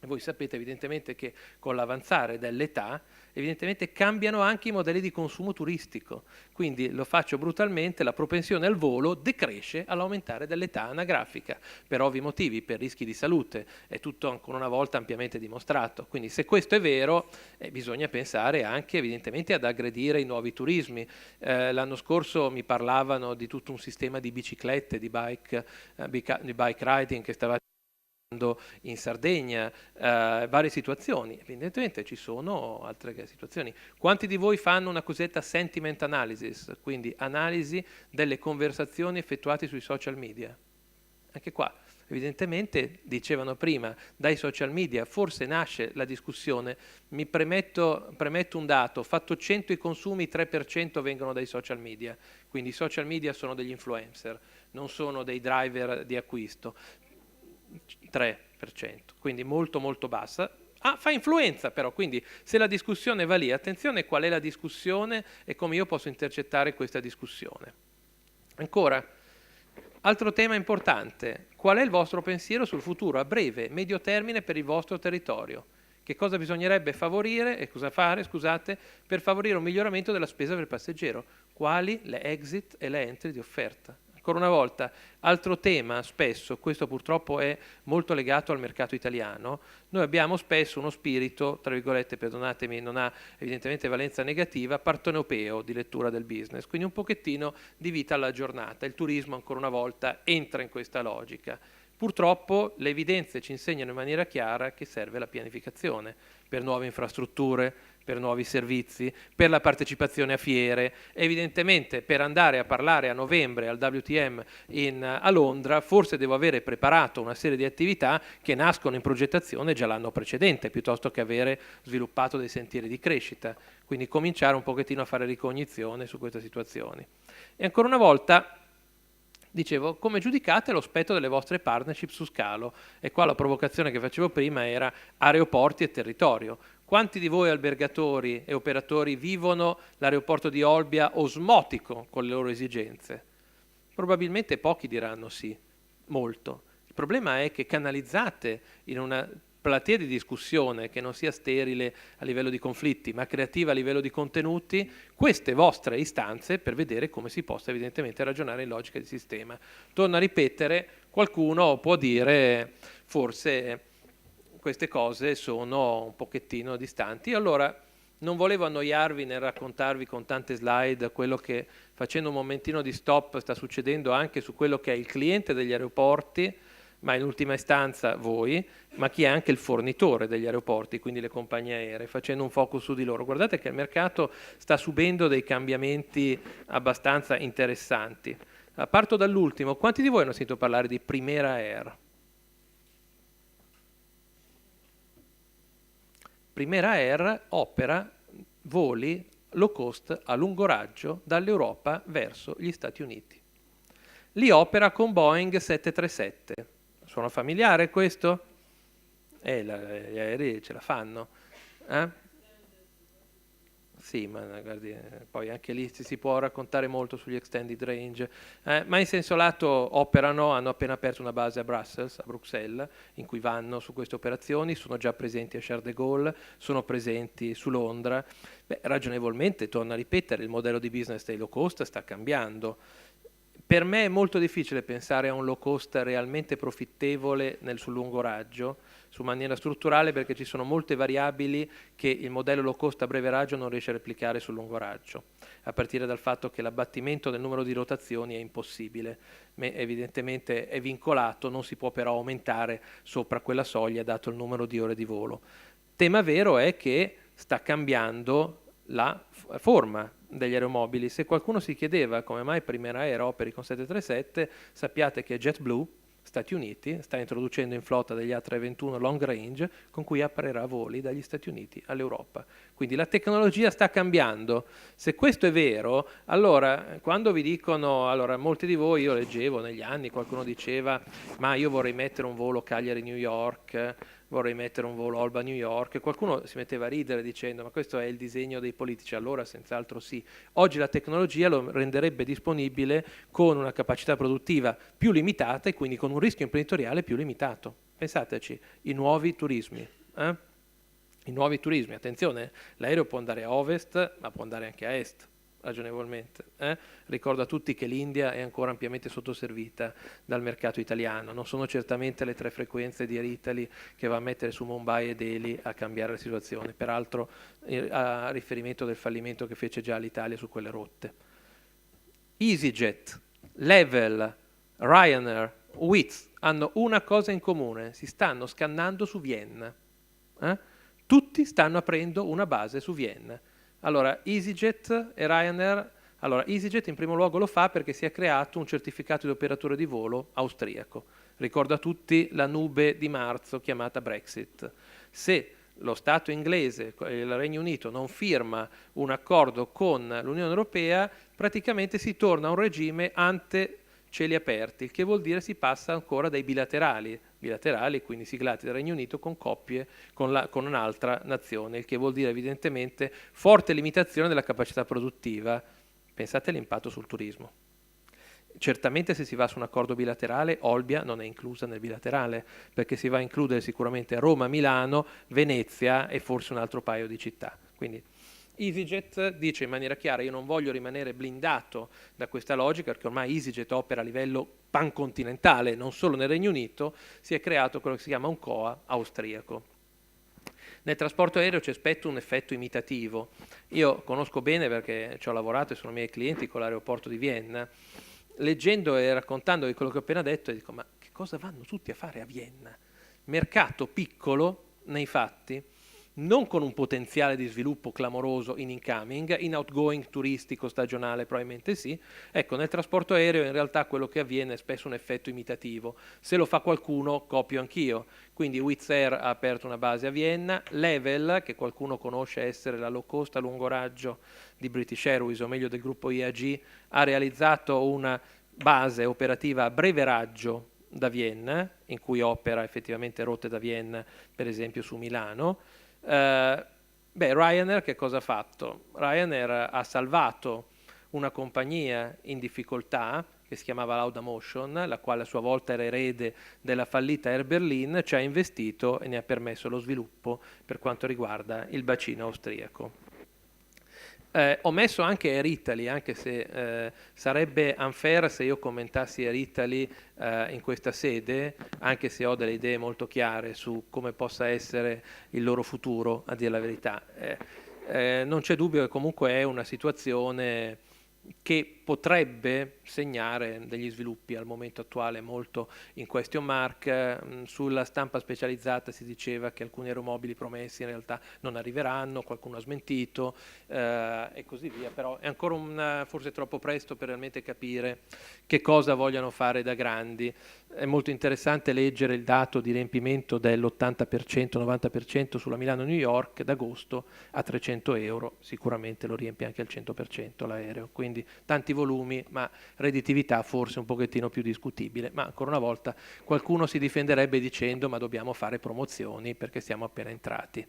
E voi sapete evidentemente che con l'avanzare dell'età, evidentemente cambiano anche i modelli di consumo turistico. Quindi, lo faccio brutalmente, la propensione al volo decresce all'aumentare dell'età anagrafica, per ovvi motivi, per rischi di salute. È tutto ancora una volta ampiamente dimostrato. Quindi se questo è vero, bisogna pensare anche evidentemente ad aggredire i nuovi turismi. L'anno scorso mi parlavano di tutto un sistema di biciclette, di bike riding che stava in Sardegna, varie situazioni. Evidentemente ci sono altre situazioni. Quanti di voi fanno una cosiddetta sentiment analysis, quindi analisi delle conversazioni effettuate sui social media? Anche qua, evidentemente, dicevano prima, dai social media forse nasce la discussione. Mi premetto un dato, fatto 100 i consumi, 3% vengono dai social media. Quindi i social media sono degli influencer, non sono dei driver di acquisto. 3%, quindi molto molto bassa. Fa influenza però, quindi se la discussione va lì, attenzione qual è la discussione e come io posso intercettare questa discussione. Ancora, altro tema importante, qual è il vostro pensiero sul futuro a breve, medio termine per il vostro territorio? Che cosa bisognerebbe favorire e cosa fare, scusate, per favorire un miglioramento della spesa per passeggero? Quali le exit e le entry di offerta? Ancora una volta, altro tema spesso, questo purtroppo è molto legato al mercato italiano, noi abbiamo spesso uno spirito, tra virgolette, perdonatemi, non ha evidentemente valenza negativa, partenopeo di lettura del business, quindi un pochettino di vita alla giornata. Il turismo ancora una volta entra in questa logica. Purtroppo le evidenze ci insegnano in maniera chiara che serve la pianificazione per nuove infrastrutture, per nuovi servizi, per la partecipazione a fiere. Evidentemente per andare a parlare a novembre al WTM a Londra forse devo avere preparato una serie di attività che nascono in progettazione già l'anno precedente, piuttosto che avere sviluppato dei sentieri di crescita. Quindi cominciare un pochettino a fare ricognizione su queste situazioni. E ancora una volta, dicevo, come giudicate lo spettro delle vostre partnership su scalo? E qua la provocazione che facevo prima era aeroporti e territorio. Quanti di voi albergatori e operatori vivono l'aeroporto di Olbia osmotico con le loro esigenze? Probabilmente pochi diranno sì, molto. Il problema è che canalizzate in una platea di discussione che non sia sterile a livello di conflitti, ma creativa a livello di contenuti, queste vostre istanze per vedere come si possa evidentemente ragionare in logica di sistema. Torno a ripetere, qualcuno può dire forse queste cose sono un pochettino distanti. Allora, non volevo annoiarvi nel raccontarvi con tante slide quello che, facendo un momentino di stop, sta succedendo anche su quello che è il cliente degli aeroporti, ma in ultima istanza voi, ma chi è anche il fornitore degli aeroporti, quindi le compagnie aeree, facendo un focus su di loro. Guardate che il mercato sta subendo dei cambiamenti abbastanza interessanti. Parto dall'ultimo. Quanti di voi hanno sentito parlare di Primera Air? Primera Air opera voli low cost a lungo raggio dall'Europa verso gli Stati Uniti. Li opera con Boeing 737. Suona familiare questo? Gli aerei ce la fanno. Sì, ma guardi, poi anche lì si può raccontare molto sugli extended range, ma in senso lato operano, hanno appena aperto una base a Bruxelles, in cui vanno su queste operazioni, sono già presenti a Charles de Gaulle, sono presenti su Londra. Beh, ragionevolmente, torno a ripetere, il modello di business dei low cost sta cambiando. Per me è molto difficile pensare a un low cost realmente profittevole sul lungo raggio, su maniera strutturale, perché ci sono molte variabili che il modello low cost a breve raggio non riesce a replicare sul lungo raggio, a partire dal fatto che l'abbattimento del numero di rotazioni è impossibile, evidentemente è vincolato, non si può però aumentare sopra quella soglia dato il numero di ore di volo. Tema vero è che sta cambiando la forma degli aeromobili. Se qualcuno si chiedeva come mai Primera Air operi con 737, sappiate che JetBlue, Stati Uniti, sta introducendo in flotta degli A321 long range con cui aprirà voli dagli Stati Uniti all'Europa. Quindi la tecnologia sta cambiando. Se questo è vero, allora quando vi dicono, allora molti di voi, io leggevo negli anni, qualcuno diceva ma io vorrei mettere un volo Cagliari-New York, vorrei mettere un volo Alba-New York, e qualcuno si metteva a ridere dicendo ma questo è il disegno dei politici, allora senz'altro sì. Oggi la tecnologia lo renderebbe disponibile con una capacità produttiva più limitata e quindi con un rischio imprenditoriale più limitato. Pensateci, i nuovi turismi. I nuovi turismi, attenzione, l'aereo può andare a ovest ma può andare anche a est, ragionevolmente. Ricordo a tutti che l'India è ancora ampiamente sottoservita dal mercato italiano, non sono certamente le 3 frequenze di Air Italy che va a mettere su Mumbai e Delhi a cambiare la situazione, peraltro a riferimento del fallimento che fece già l'Italia su quelle rotte. EasyJet, Level, Ryanair, Wizz hanno una cosa in comune, si stanno scannando su Vienna. Tutti stanno aprendo una base su Vienna. Allora, EasyJet e Ryanair, allora EasyJet in primo luogo lo fa perché si è creato un certificato di operatore di volo austriaco. Ricordo a tutti la nube di marzo chiamata Brexit. Se lo Stato inglese, il Regno Unito, non firma un accordo con l'Unione Europea, praticamente si torna a un regime ante cieli aperti, il che vuol dire si passa ancora dai bilaterali, quindi siglati dal Regno Unito con coppie con un'altra nazione, il che vuol dire evidentemente forte limitazione della capacità produttiva. Pensate all'impatto sul turismo. Certamente se si va su un accordo bilaterale, Olbia non è inclusa nel bilaterale, perché si va a includere sicuramente Roma, Milano, Venezia e forse un altro paio di città. Quindi EasyJet dice in maniera chiara: io non voglio rimanere blindato da questa logica, perché ormai EasyJet opera a livello pancontinentale, non solo nel Regno Unito, si è creato quello che si chiama un COA austriaco. Nel trasporto aereo c'è spesso un effetto imitativo. Io conosco bene, perché ci ho lavorato e sono miei clienti, con l'aeroporto di Vienna. Leggendo e raccontando di quello che ho appena detto, dico: ma che cosa vanno tutti a fare a Vienna? Mercato piccolo nei fatti, non con un potenziale di sviluppo clamoroso in incoming, in outgoing turistico stagionale probabilmente sì. Ecco, nel trasporto aereo in realtà quello che avviene è spesso un effetto imitativo. Se lo fa qualcuno, copio anch'io. Quindi Wizz Air ha aperto una base a Vienna, Level, che qualcuno conosce essere la low cost a lungo raggio di British Airways, o meglio del gruppo IAG, ha realizzato una base operativa a breve raggio da Vienna, in cui opera effettivamente rotte da Vienna, per esempio su Milano. Ryanair che cosa ha fatto? Ryanair ha salvato una compagnia in difficoltà che si chiamava Laudamotion, la quale a sua volta era erede della fallita Air Berlin, ci ha investito e ne ha permesso lo sviluppo per quanto riguarda il bacino austriaco. Ho messo anche Air Italy, anche se sarebbe unfair se io commentassi Air Italy in questa sede, anche se ho delle idee molto chiare su come possa essere il loro futuro, a dire la verità. Non c'è dubbio che comunque è una situazione che potrebbe segnare degli sviluppi al momento attuale molto in question mark. Sulla stampa specializzata si diceva che alcuni aeromobili promessi in realtà non arriveranno, qualcuno ha smentito e così via, però è ancora forse troppo presto per realmente capire che cosa vogliono fare da grandi. È molto interessante leggere il dato di riempimento dell'80%, 90% sulla Milano-New York d'agosto a 300 euro, sicuramente lo riempie anche al 100% l'aereo, quindi tanti volumi, ma redditività forse un pochettino più discutibile, ma ancora una volta qualcuno si difenderebbe dicendo ma dobbiamo fare promozioni perché siamo appena entrati.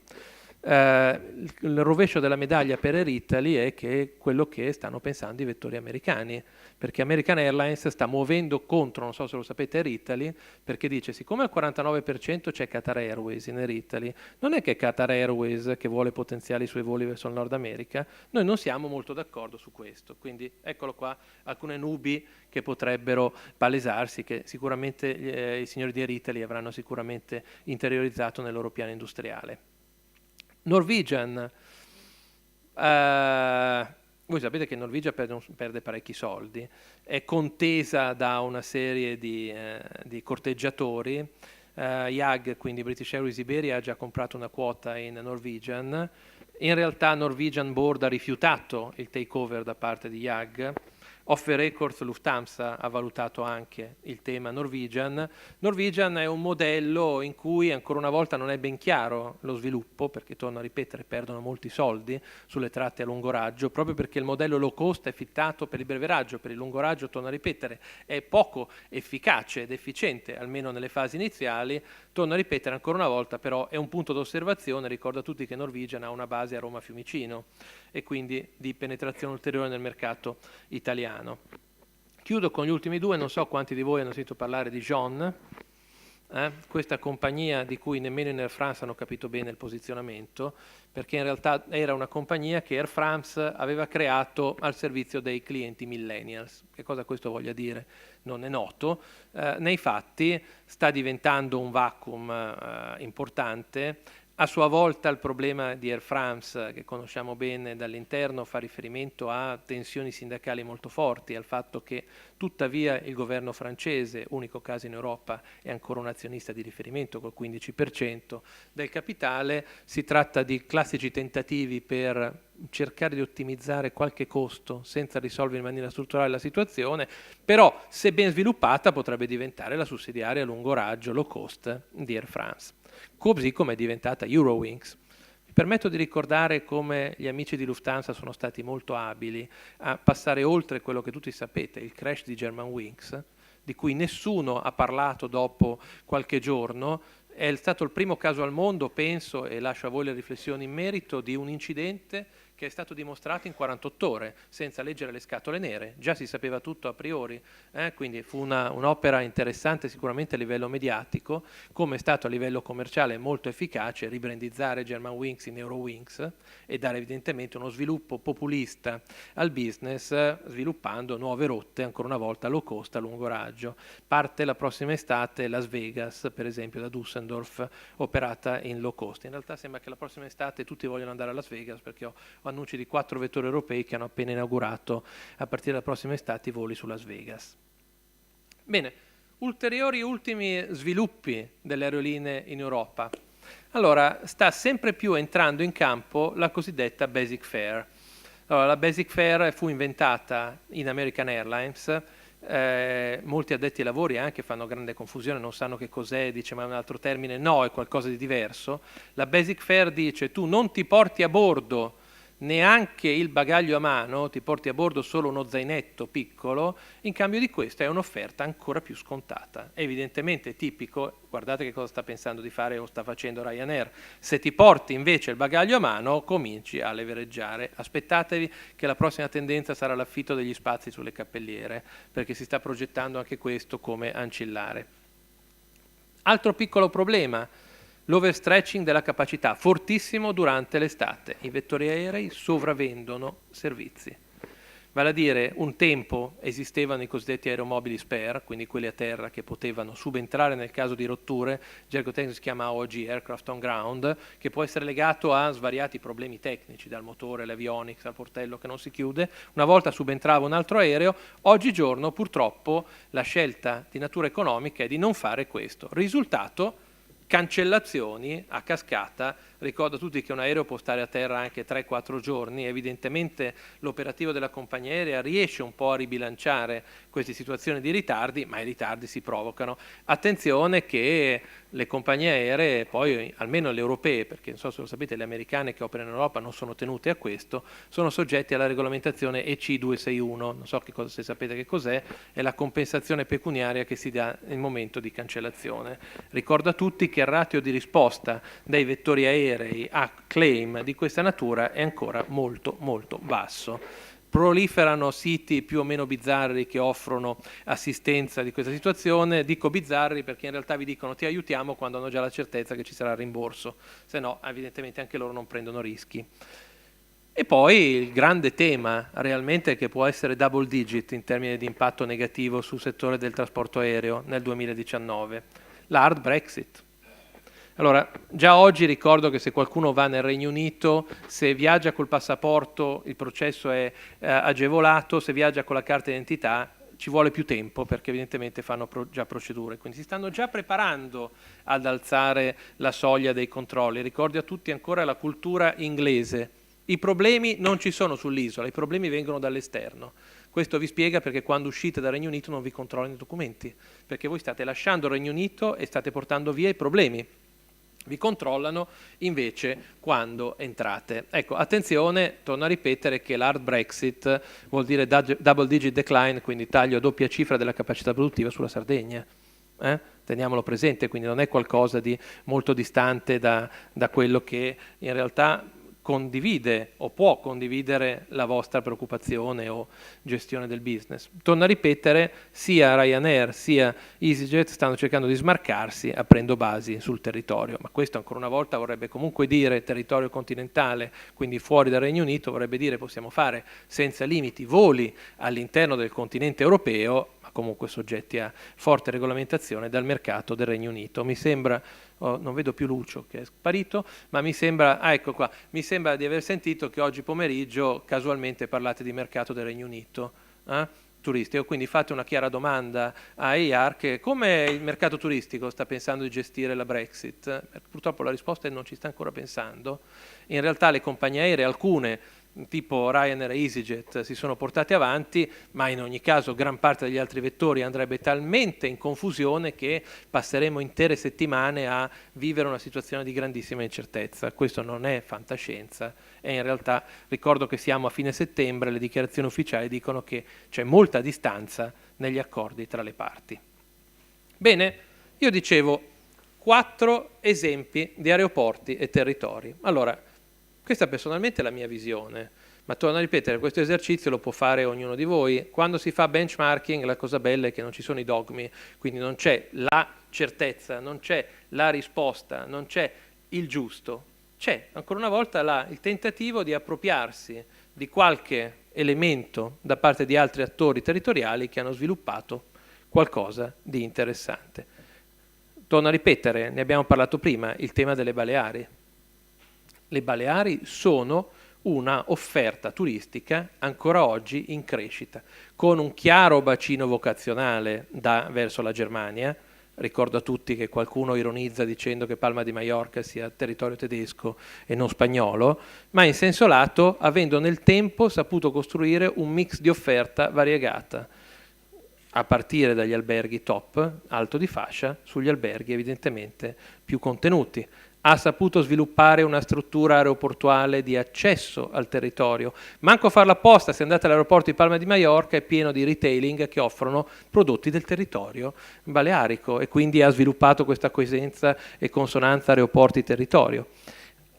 Il rovescio della medaglia per Air Italy è che quello che stanno pensando i vettori americani, perché American Airlines sta muovendo contro, non so se lo sapete, Air Italy, perché dice siccome al 49% c'è Qatar Airways in Air Italy, non è che Qatar Airways che vuole potenziare i suoi voli verso il Nord America, noi non siamo molto d'accordo su questo, quindi eccolo qua alcune nubi che potrebbero palesarsi, che sicuramente i signori di Air Italy avranno sicuramente interiorizzato nel loro piano industriale. Norwegian, voi sapete che Norwegian perde parecchi soldi, è contesa da una serie di corteggiatori. IAG, quindi British Airways Iberia, ha già comprato una quota in Norwegian. In realtà Norwegian Board ha rifiutato il takeover da parte di IAG. Off the records Lufthansa ha valutato anche il tema Norwegian. Norwegian è un modello in cui ancora una volta non è ben chiaro lo sviluppo, perché torno a ripetere, perdono molti soldi sulle tratte a lungo raggio, proprio perché il modello low cost è fittato per il breve raggio, per il lungo raggio, torno a ripetere, è poco efficace ed efficiente, almeno nelle fasi iniziali. Torno a ripetere ancora una volta, però è un punto d'osservazione, ricordo a tutti che Norwegian ha una base a Roma Fiumicino e quindi di penetrazione ulteriore nel mercato italiano. Chiudo con gli ultimi due, non so quanti di voi hanno sentito parlare di Jean, questa compagnia di cui nemmeno in Air France hanno capito bene il posizionamento, perché in realtà era una compagnia che Air France aveva creato al servizio dei clienti millennials. Che cosa questo voglia dire non è noto. Nei fatti sta diventando un vacuum importante. A sua volta il problema di Air France, che conosciamo bene dall'interno, fa riferimento a tensioni sindacali molto forti, al fatto che tuttavia il governo francese, unico caso in Europa, è ancora un azionista di riferimento col 15% del capitale. Si tratta di classici tentativi per cercare di ottimizzare qualche costo senza risolvere in maniera strutturale la situazione, però se ben sviluppata potrebbe diventare la sussidiaria a lungo raggio low cost di Air France, così come è diventata Eurowings. Mi permetto di ricordare come gli amici di Lufthansa sono stati molto abili a passare oltre quello che tutti sapete, il crash di Germanwings, di cui nessuno ha parlato dopo qualche giorno. È stato il primo caso al mondo, penso, e lascio a voi le riflessioni in merito, di un incidente che è stato dimostrato in 48 ore, senza leggere le scatole nere. Già si sapeva tutto a priori, quindi fu un'opera interessante sicuramente a livello mediatico, come è stato a livello commerciale molto efficace ribrandizzare Germanwings in Eurowings e dare evidentemente uno sviluppo populista al business, sviluppando nuove rotte, ancora una volta low cost a lungo raggio. Parte la prossima estate Las Vegas, per esempio da Düsseldorf, operata in low cost. In realtà sembra che la prossima estate tutti vogliono andare a Las Vegas, perché ho annunci di 4 vettori europei che hanno appena inaugurato a partire dalla prossima estate i voli su Las Vegas. Bene, ultimi sviluppi delle aerolinee in Europa. Allora, sta sempre più entrando in campo la cosiddetta Basic Fare. Allora, la Basic Fare fu inventata in American Airlines. Molti addetti ai lavori anche fanno grande confusione, non sanno che cos'è, dice ma è un altro termine. No, è qualcosa di diverso. La Basic Fare dice tu non ti porti a bordo neanche il bagaglio a mano, ti porti a bordo solo uno zainetto piccolo, in cambio di questo è un'offerta ancora più scontata. Evidentemente tipico, guardate che cosa sta pensando di fare o sta facendo Ryanair, se ti porti invece il bagaglio a mano cominci a levereggiare. Aspettatevi che la prossima tendenza sarà l'affitto degli spazi sulle cappelliere, perché si sta progettando anche questo come ancillare. Altro piccolo problema, l'overstretching della capacità, fortissimo durante l'estate. I vettori aerei sovravendono servizi. Vale a dire, un tempo esistevano i cosiddetti aeromobili spare, quindi quelli a terra che potevano subentrare nel caso di rotture, in gergo tecnico si chiama AOG, Aircraft on Ground, che può essere legato a svariati problemi tecnici, dal motore, all'avionics, al portello che non si chiude. Una volta subentrava un altro aereo, oggigiorno purtroppo la scelta di natura economica è di non fare questo. Risultato, cancellazioni a cascata. Ricordo a tutti che un aereo può stare a terra anche 3-4 giorni, evidentemente l'operativo della compagnia aerea riesce un po' a ribilanciare queste situazioni di ritardi, ma i ritardi si provocano. Attenzione che le compagnie aeree, poi almeno le europee, perché non so se lo sapete, le americane che operano in Europa non sono tenute a questo, sono soggetti alla regolamentazione EC 261, non so se sapete che cos'è, è la compensazione pecuniaria che si dà nel momento di cancellazione. Ricordo a tutti che il ratio di risposta dei vettori aerei a claim di questa natura è ancora molto molto basso. Proliferano siti più o meno bizzarri che offrono assistenza di questa situazione. Dico bizzarri perché in realtà vi dicono ti aiutiamo quando hanno già la certezza che ci sarà il rimborso, se no evidentemente anche loro non prendono rischi. E poi il grande tema realmente che può essere double digit in termini di impatto negativo sul settore del trasporto aereo nel 2019, l'hard Brexit. Allora, già oggi ricordo che se qualcuno va nel Regno Unito, se viaggia col passaporto il processo è agevolato, se viaggia con la carta d'identità ci vuole più tempo perché evidentemente fanno già procedure, quindi si stanno già preparando ad alzare la soglia dei controlli. Ricordi a tutti ancora la cultura inglese. I problemi non ci sono sull'isola, i problemi vengono dall'esterno. Questo vi spiega perché quando uscite dal Regno Unito non vi controllano i documenti, perché voi state lasciando il Regno Unito e state portando via i problemi. Vi controllano invece quando entrate. Ecco, attenzione, torno a ripetere che l'hard Brexit vuol dire double digit decline, quindi taglio a doppia cifra della capacità produttiva sulla Sardegna. Teniamolo presente, quindi non è qualcosa di molto distante da quello che in realtà condivide o può condividere la vostra preoccupazione o gestione del business. Torno a ripetere, sia Ryanair sia EasyJet stanno cercando di smarcarsi aprendo basi sul territorio, ma questo ancora una volta vorrebbe comunque dire territorio continentale, quindi fuori dal Regno Unito, vorrebbe dire possiamo fare senza limiti voli all'interno del continente europeo, ma comunque soggetti a forte regolamentazione dal mercato del Regno Unito. Mi sembra, non vedo più Lucio che è sparito, ma mi sembra, ecco qua, mi sembra di aver sentito che oggi pomeriggio casualmente parlate di mercato del Regno Unito turistico, quindi fate una chiara domanda a EIAR come il mercato turistico sta pensando di gestire la Brexit. Purtroppo la risposta è non ci sta ancora pensando. In realtà le compagnie aeree, alcune tipo Ryanair e EasyJet si sono portate avanti, ma in ogni caso gran parte degli altri vettori andrebbe talmente in confusione che passeremo intere settimane a vivere una situazione di grandissima incertezza. Questo non è fantascienza e in realtà ricordo che siamo a fine settembre, le dichiarazioni ufficiali dicono che c'è molta distanza negli accordi tra le parti. Bene, io dicevo 4 esempi di aeroporti e territori. Allora, questa personalmente è la mia visione, ma torno a ripetere, questo esercizio lo può fare ognuno di voi. Quando si fa benchmarking la cosa bella è che non ci sono i dogmi, quindi non c'è la certezza, non c'è la risposta, non c'è il giusto. C'è ancora una volta il tentativo di appropriarsi di qualche elemento da parte di altri attori territoriali che hanno sviluppato qualcosa di interessante. Torno a ripetere, ne abbiamo parlato prima, il tema delle Baleari. Le Baleari sono una offerta turistica ancora oggi in crescita, con un chiaro bacino vocazionale verso la Germania. Ricordo a tutti che qualcuno ironizza dicendo che Palma di Mallorca sia territorio tedesco e non spagnolo, ma in senso lato avendo nel tempo saputo costruire un mix di offerta variegata, a partire dagli alberghi top, alto di fascia, sugli alberghi evidentemente più contenuti. Ha saputo sviluppare una struttura aeroportuale di accesso al territorio. Manco farla apposta, se andate all'aeroporto di Palma di Mallorca è pieno di retailing che offrono prodotti del territorio balearico e quindi ha sviluppato questa coerenza e consonanza aeroporti-territorio.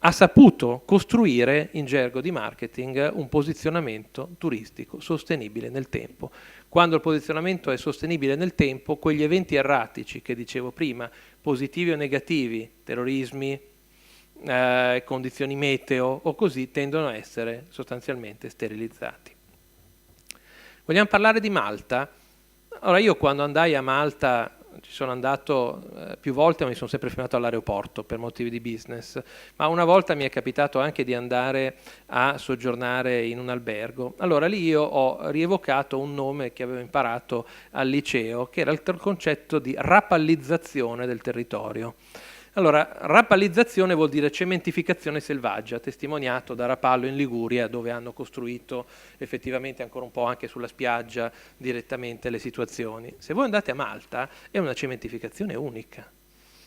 Ha saputo costruire in gergo di marketing un posizionamento turistico sostenibile nel tempo. Quando il posizionamento è sostenibile nel tempo, quegli eventi erratici che dicevo prima, positivi o negativi, terrorismi, condizioni meteo o così, tendono a essere sostanzialmente sterilizzati. Vogliamo parlare di Malta? Allora, io quando andai a Malta, ci sono andato più volte, ma mi sono sempre fermato all'aeroporto per motivi di business, ma una volta mi è capitato anche di andare a soggiornare in un albergo. Allora lì io ho rievocato un nome che avevo imparato al liceo, che era il concetto di rapallizzazione del territorio. Allora, rapallizzazione vuol dire cementificazione selvaggia, testimoniato da Rapallo in Liguria, dove hanno costruito effettivamente ancora un po' anche sulla spiaggia direttamente le situazioni. Se voi andate a Malta è una cementificazione unica.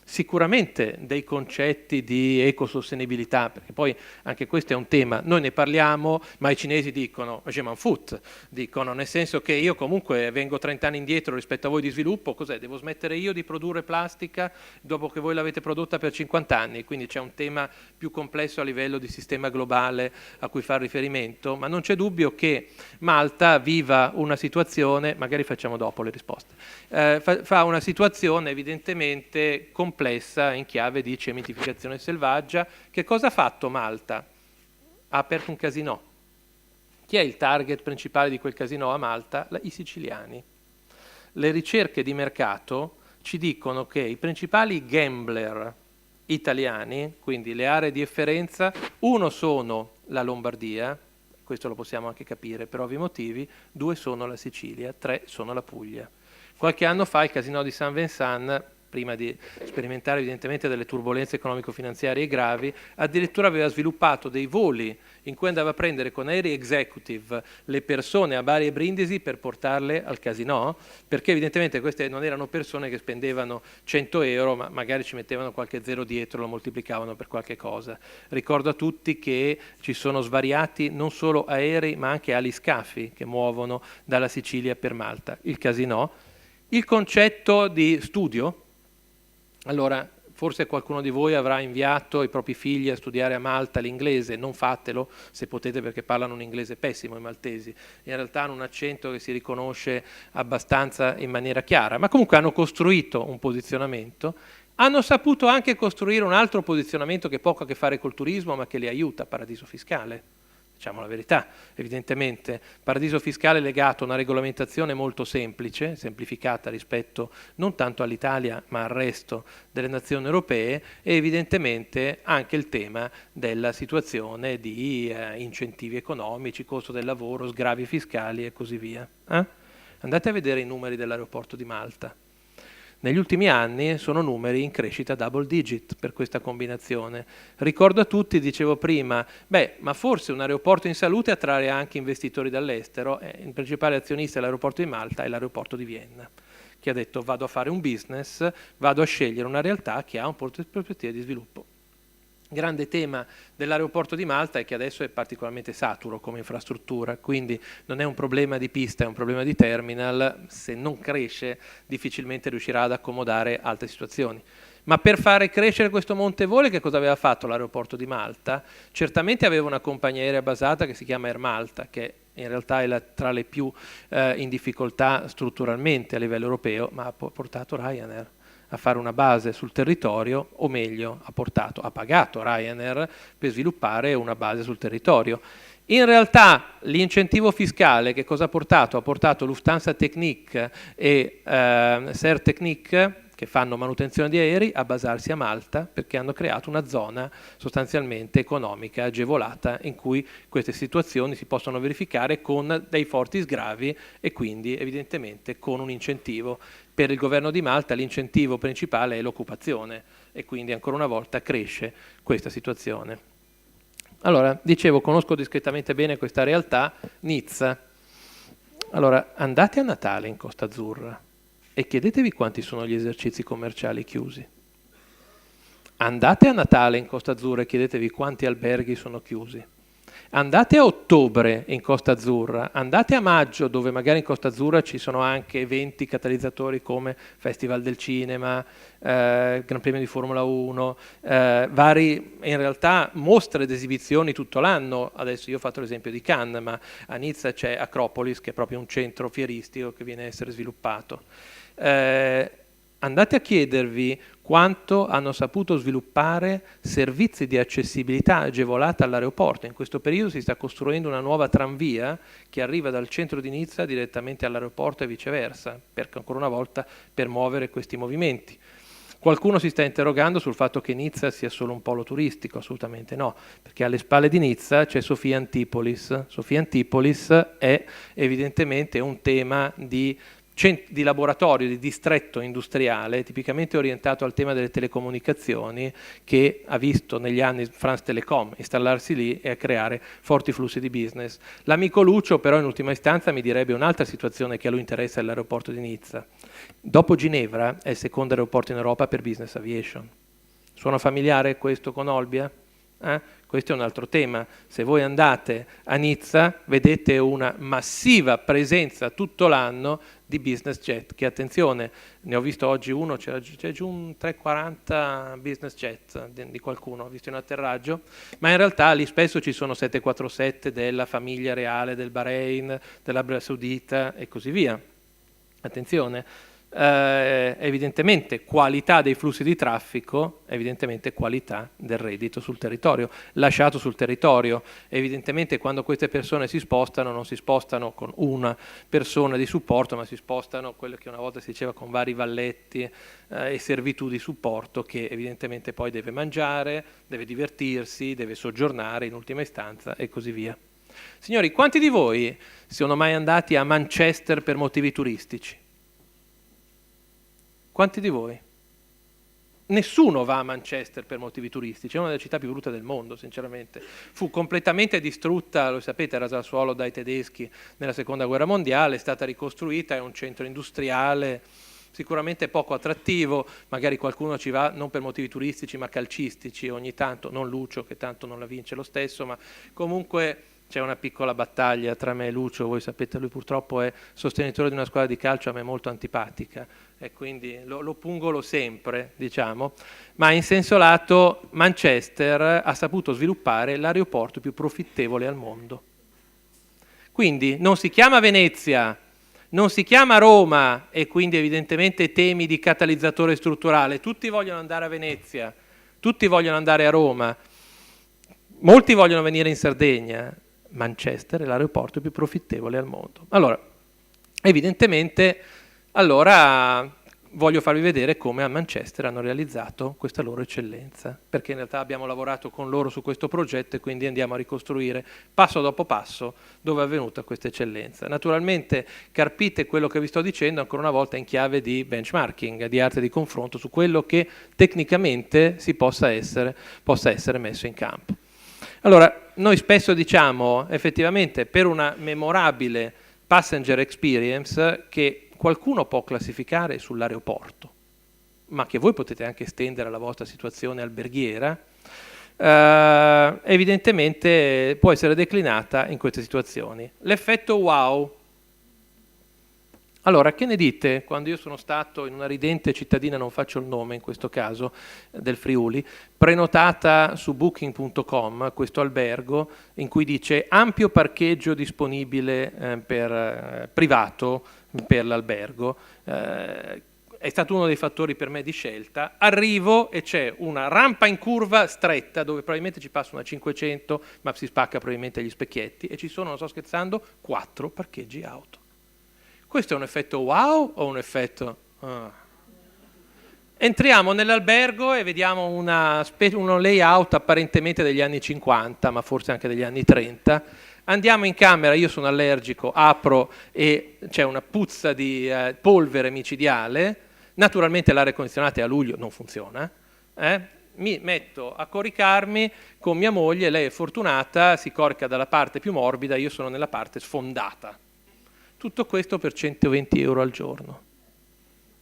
Sicuramente dei concetti di ecosostenibilità, perché poi anche questo è un tema, noi ne parliamo, ma i cinesi dicono, je m'en fout, dicono, nel senso che io comunque vengo 30 anni indietro rispetto a voi di sviluppo, cos'è? Devo smettere io di produrre plastica dopo che voi l'avete prodotta per 50 anni, quindi c'è un tema più complesso a livello di sistema globale a cui fare riferimento, ma non c'è dubbio che Malta viva una situazione, magari facciamo dopo le risposte, fa una situazione evidentemente complessa in chiave di cementificazione selvaggia. Che cosa ha fatto Malta? Ha aperto un casinò. Chi è il target principale di quel casinò a Malta? I siciliani. Le ricerche di mercato ci dicono che i principali gambler italiani, quindi le aree di efferenza, uno sono la Lombardia, questo lo possiamo anche capire per ovvi motivi, 2 sono la Sicilia, 3 sono la Puglia. Qualche anno fa il casinò di San Vincent, prima di sperimentare evidentemente delle turbolenze economico-finanziarie gravi, addirittura aveva sviluppato dei voli in cui andava a prendere con aerei executive le persone a Bari e Brindisi per portarle al casinò, perché evidentemente queste non erano persone che spendevano 100 euro, ma magari ci mettevano qualche zero dietro, lo moltiplicavano per qualche cosa. Ricordo a tutti che ci sono svariati non solo aerei, ma anche aliscafi che muovono dalla Sicilia per Malta. Il casinò. Il concetto di studio. Allora, forse qualcuno di voi avrà inviato i propri figli a studiare a Malta l'inglese, non fatelo se potete, perché parlano un inglese pessimo i maltesi, in realtà hanno un accento che si riconosce abbastanza in maniera chiara, ma comunque hanno costruito un posizionamento, hanno saputo anche costruire un altro posizionamento che poco ha a che fare col turismo, ma che li aiuta, paradiso fiscale. Diciamo la verità, evidentemente paradiso fiscale legato a una regolamentazione molto semplice, semplificata rispetto non tanto all'Italia ma al resto delle nazioni europee, e evidentemente anche il tema della situazione di incentivi economici, costo del lavoro, sgravi fiscali e così via. Andate a vedere i numeri dell'aeroporto di Malta. Negli ultimi anni sono numeri in crescita double digit per questa combinazione. Ricordo a tutti, dicevo prima, ma forse un aeroporto in salute attrae anche investitori dall'estero. Il principale azionista dell'aeroporto di Malta è l'aeroporto di Vienna, che ha detto vado a fare un business, vado a scegliere una realtà che ha un prospettive di sviluppo. Grande tema dell'aeroporto di Malta è che adesso è particolarmente saturo come infrastruttura, quindi non è un problema di pista, è un problema di terminal. Se non cresce difficilmente riuscirà ad accomodare altre situazioni. Ma per fare crescere questo Montevole che cosa aveva fatto l'aeroporto di Malta? Certamente aveva una compagnia aerea basata che si chiama Air Malta, che in realtà è tra le più in difficoltà strutturalmente a livello europeo, ma ha portato Ryanair a fare una base sul territorio, o meglio, ha pagato Ryanair per sviluppare una base sul territorio. In realtà l'incentivo fiscale che cosa ha portato? Ha portato Lufthansa Technik e Ser Technik, che fanno manutenzione di aerei, a basarsi a Malta, perché hanno creato una zona sostanzialmente economica agevolata in cui queste situazioni si possono verificare con dei forti sgravi e quindi evidentemente con un incentivo. Per il governo di Malta l'incentivo principale è l'occupazione e quindi ancora una volta cresce questa situazione. Allora, dicevo, conosco discretamente bene questa realtà, Nizza. Allora, andate a Natale in Costa Azzurra e chiedetevi quanti sono gli esercizi commerciali chiusi. Andate a Natale in Costa Azzurra e chiedetevi quanti alberghi sono chiusi. Andate a ottobre in Costa Azzurra, andate a maggio, dove magari in Costa Azzurra ci sono anche eventi catalizzatori come Festival del Cinema, Gran Premio di Formula 1, vari in realtà mostre ed esibizioni tutto l'anno. Adesso io ho fatto l'esempio di Cannes, ma a Nizza c'è Acropolis, che è proprio un centro fieristico che viene a essere sviluppato. andate a chiedervi quanto hanno saputo sviluppare servizi di accessibilità agevolata all'aeroporto. In questo periodo si sta costruendo una nuova tranvia che arriva dal centro di Nizza direttamente all'aeroporto e viceversa, perché ancora una volta per muovere questi movimenti. Qualcuno si sta interrogando sul fatto che Nizza sia solo un polo turistico, assolutamente no, perché alle spalle di Nizza c'è Sofia Antipolis. Sofia Antipolis è evidentemente un tema di laboratorio, di distretto industriale, tipicamente orientato al tema delle telecomunicazioni, che ha visto negli anni France Telecom installarsi lì e a creare forti flussi di business. L'amico Lucio però in ultima istanza mi direbbe un'altra situazione che a lui interessa è l'aeroporto di Nizza. Dopo Ginevra è il secondo aeroporto in Europa per business aviation. Suona familiare questo con Olbia? Questo è un altro tema. Se voi andate a Nizza vedete una massiva presenza tutto l'anno di business jet, che attenzione, ne ho visto oggi uno, c'è giù un 340 business jet di qualcuno, ho visto in atterraggio, ma in realtà lì spesso ci sono 747 della famiglia reale del Bahrain, dell'Arabia Saudita e così via. Attenzione. Evidentemente qualità dei flussi di traffico, evidentemente qualità del reddito sul territorio, lasciato sul territorio. Evidentemente quando queste persone si spostano non si spostano con una persona di supporto, ma si spostano quello che una volta si diceva con vari valletti e servitù di supporto, che evidentemente poi deve mangiare, deve divertirsi, deve soggiornare in ultima istanza e così via. Signori, quanti di voi sono mai andati a Manchester per motivi turistici? Quanti di voi? Nessuno va a Manchester per motivi turistici, è una delle città più brutte del mondo, sinceramente. Fu completamente distrutta, lo sapete, rasa al suolo dai tedeschi nella Seconda Guerra Mondiale, è stata ricostruita, è un centro industriale, sicuramente poco attrattivo, magari qualcuno ci va non per motivi turistici ma calcistici ogni tanto, non Lucio che tanto non la vince lo stesso, ma comunque c'è una piccola battaglia tra me e Lucio, voi sapete lui purtroppo è sostenitore di una squadra di calcio a me molto antipatica e quindi lo pungolo sempre, diciamo, ma in senso lato Manchester ha saputo sviluppare l'aeroporto più profittevole al mondo. Quindi non si chiama Venezia, non si chiama Roma e quindi evidentemente temi di catalizzatore strutturale, tutti vogliono andare a Venezia, tutti vogliono andare a Roma, molti vogliono venire in Sardegna. Manchester è l'aeroporto più profittevole al mondo. Allora, evidentemente, voglio farvi vedere come a Manchester hanno realizzato questa loro eccellenza, perché in realtà abbiamo lavorato con loro su questo progetto e quindi andiamo a ricostruire passo dopo passo dove è avvenuta questa eccellenza. Naturalmente carpite quello che vi sto dicendo ancora una volta in chiave di benchmarking, di arte di confronto su quello che tecnicamente possa essere messo in campo. Allora, noi spesso diciamo effettivamente per una memorabile passenger experience che qualcuno può classificare sull'aeroporto, ma che voi potete anche estendere alla vostra situazione alberghiera, evidentemente può essere declinata in queste situazioni. L'effetto wow. Allora, che ne dite quando io sono stato in una ridente cittadina, non faccio il nome in questo caso, del Friuli, prenotata su booking.com questo albergo in cui dice ampio parcheggio disponibile privato per l'albergo, è stato uno dei fattori per me di scelta. Arrivo e c'è una rampa in curva stretta dove probabilmente ci passa una 500 ma si spacca probabilmente gli specchietti e ci sono, non sto scherzando, 4 parcheggi auto. Questo è un effetto wow o un effetto... Entriamo nell'albergo e vediamo uno layout apparentemente degli anni 50, ma forse anche degli anni 30. Andiamo in camera, io sono allergico, apro e c'è una puzza di polvere micidiale. Naturalmente l'aria condizionata a luglio non funziona. Mi metto a coricarmi con mia moglie, lei è fortunata, si corica dalla parte più morbida, io sono nella parte sfondata. Tutto questo per 120 euro al giorno.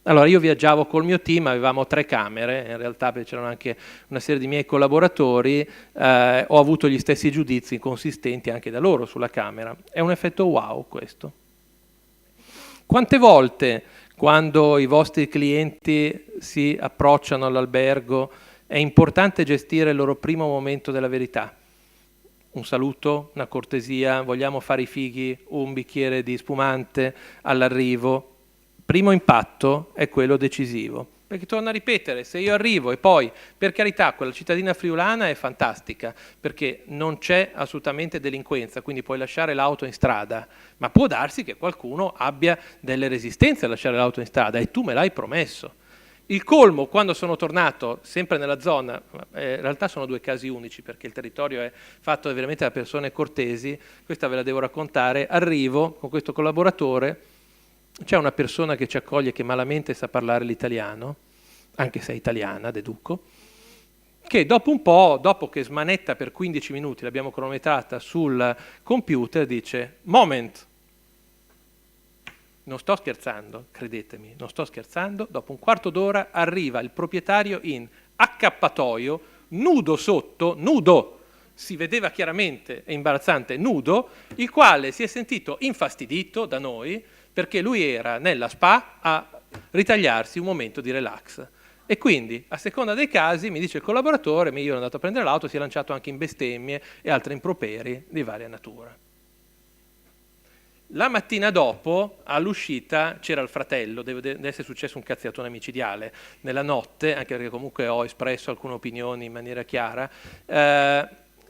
Allora io viaggiavo col mio team, avevamo 3 camere, in realtà c'erano anche una serie di miei collaboratori, ho avuto gli stessi giudizi consistenti anche da loro sulla camera. È un effetto wow questo. Quante volte quando i vostri clienti si approcciano all'albergo è importante gestire il loro primo momento della verità? Un saluto, una cortesia, vogliamo fare i fighi, un bicchiere di spumante all'arrivo. primo impatto è quello decisivo. Perché torno a ripetere, se io arrivo e poi, per carità, quella cittadina friulana è fantastica, perché non c'è assolutamente delinquenza, quindi puoi lasciare l'auto in strada, ma può darsi che qualcuno abbia delle resistenze a lasciare l'auto in strada e tu me l'hai promesso. Il colmo, quando sono tornato, sempre nella zona, in realtà sono due casi unici perché il territorio è fatto veramente da persone cortesi, questa ve la devo raccontare, arrivo con questo collaboratore, c'è una persona che ci accoglie che malamente sa parlare l'italiano, anche se è italiana, deduco, che dopo un po', dopo che smanetta per 15 minuti, l'abbiamo cronometrata sul computer, dice «Moment!». Non sto scherzando, credetemi, non sto scherzando, dopo un quarto d'ora arriva il proprietario in accappatoio, nudo sotto, nudo, si vedeva chiaramente, è imbarazzante, nudo, il quale si è sentito infastidito da noi perché lui era nella spa a ritagliarsi un momento di relax. E quindi, a seconda dei casi, mi dice il collaboratore, io ero andato a prendere l'auto, si è lanciato anche in bestemmie e altri improperi di varia natura. La mattina dopo, all'uscita, c'era il fratello, deve essere successo un cazziatone micidiale. Nella notte, anche perché comunque ho espresso alcune opinioni in maniera chiara,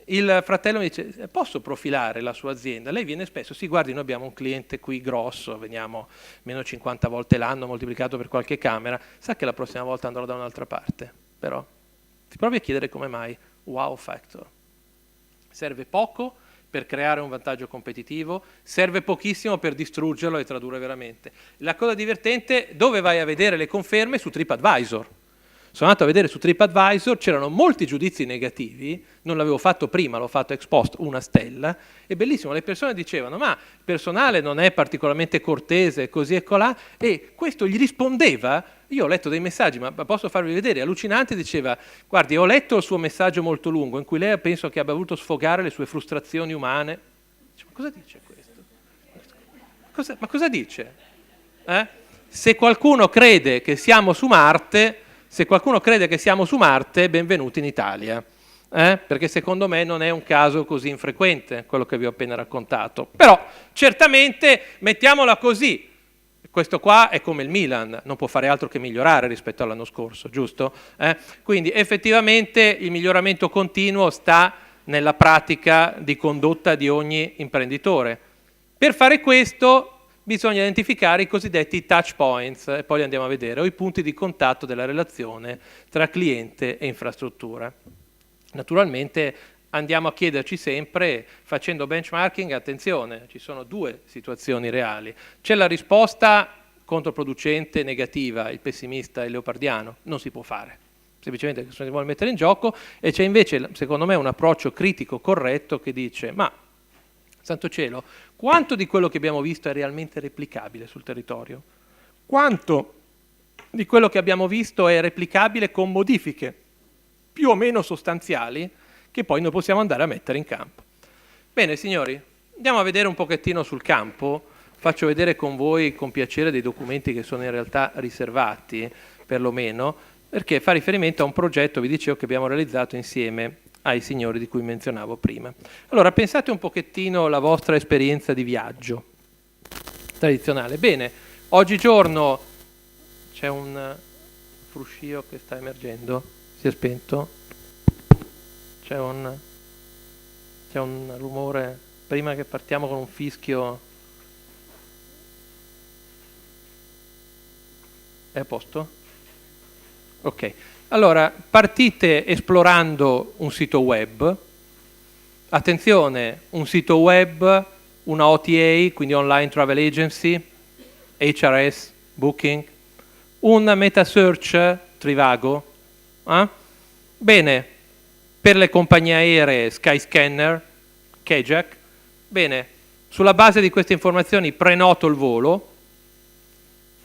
il fratello mi dice, posso profilare la sua azienda? Lei viene spesso, sì guardi, noi abbiamo un cliente qui grosso, veniamo meno 50 volte l'anno moltiplicato per qualche camera, sa che la prossima volta andrò da un'altra parte, però ti provi a chiedere come mai, wow factor. Serve poco per creare un vantaggio competitivo, serve pochissimo per distruggerlo e tradurre veramente. La cosa divertente, dove vai a vedere le conferme? Su TripAdvisor. Sono andato a vedere su TripAdvisor, c'erano molti giudizi negativi, non l'avevo fatto prima, l'ho fatto ex post, 1 stella, e bellissimo, le persone dicevano ma il personale non è particolarmente cortese, così e colà, e questo gli rispondeva, io ho letto dei messaggi, ma posso farvi vedere, allucinante, diceva, guardi, ho letto il suo messaggio molto lungo, in cui lei penso che abbia voluto sfogare le sue frustrazioni umane. Dice, ma cosa dice questo? Ma cosa dice? Se qualcuno crede che siamo su Marte... Se qualcuno crede che siamo su Marte, benvenuti in Italia, perché secondo me non è un caso così infrequente quello che vi ho appena raccontato. Però certamente, mettiamola così, questo qua è come il Milan, non può fare altro che migliorare rispetto all'anno scorso, giusto? Quindi effettivamente il miglioramento continuo sta nella pratica di condotta di ogni imprenditore. Per fare questo bisogna identificare i cosiddetti touch points, e poi li andiamo a vedere, o i punti di contatto della relazione tra cliente e infrastruttura. Naturalmente andiamo a chiederci sempre, facendo benchmarking, attenzione, ci sono 2 situazioni reali. C'è la risposta controproducente, negativa, il pessimista e il leopardiano, non si può fare, semplicemente che si vuole mettere in gioco, e c'è invece, secondo me, un approccio critico corretto che dice, ma santo cielo, quanto di quello che abbiamo visto è realmente replicabile sul territorio? Quanto di quello che abbiamo visto è replicabile con modifiche più o meno sostanziali che poi noi possiamo andare a mettere in campo? Bene, signori, andiamo a vedere un pochettino sul campo. Faccio vedere con voi con piacere dei documenti che sono in realtà riservati, perlomeno, perché fa riferimento a un progetto, vi dicevo, che abbiamo realizzato insieme ai signori di cui menzionavo prima. Allora, pensate un pochettino alla vostra esperienza di viaggio tradizionale. Bene, oggigiorno c'è un fruscio che sta emergendo, si è spento, c'è un rumore, prima che partiamo con un fischio. È a posto? Ok. Allora, partite esplorando un sito web, attenzione, un sito web, una OTA, quindi Online Travel Agency, HRS, Booking, un meta search Trivago, bene, per le compagnie aeree Skyscanner, Kajak, bene, sulla base di queste informazioni prenoto il volo,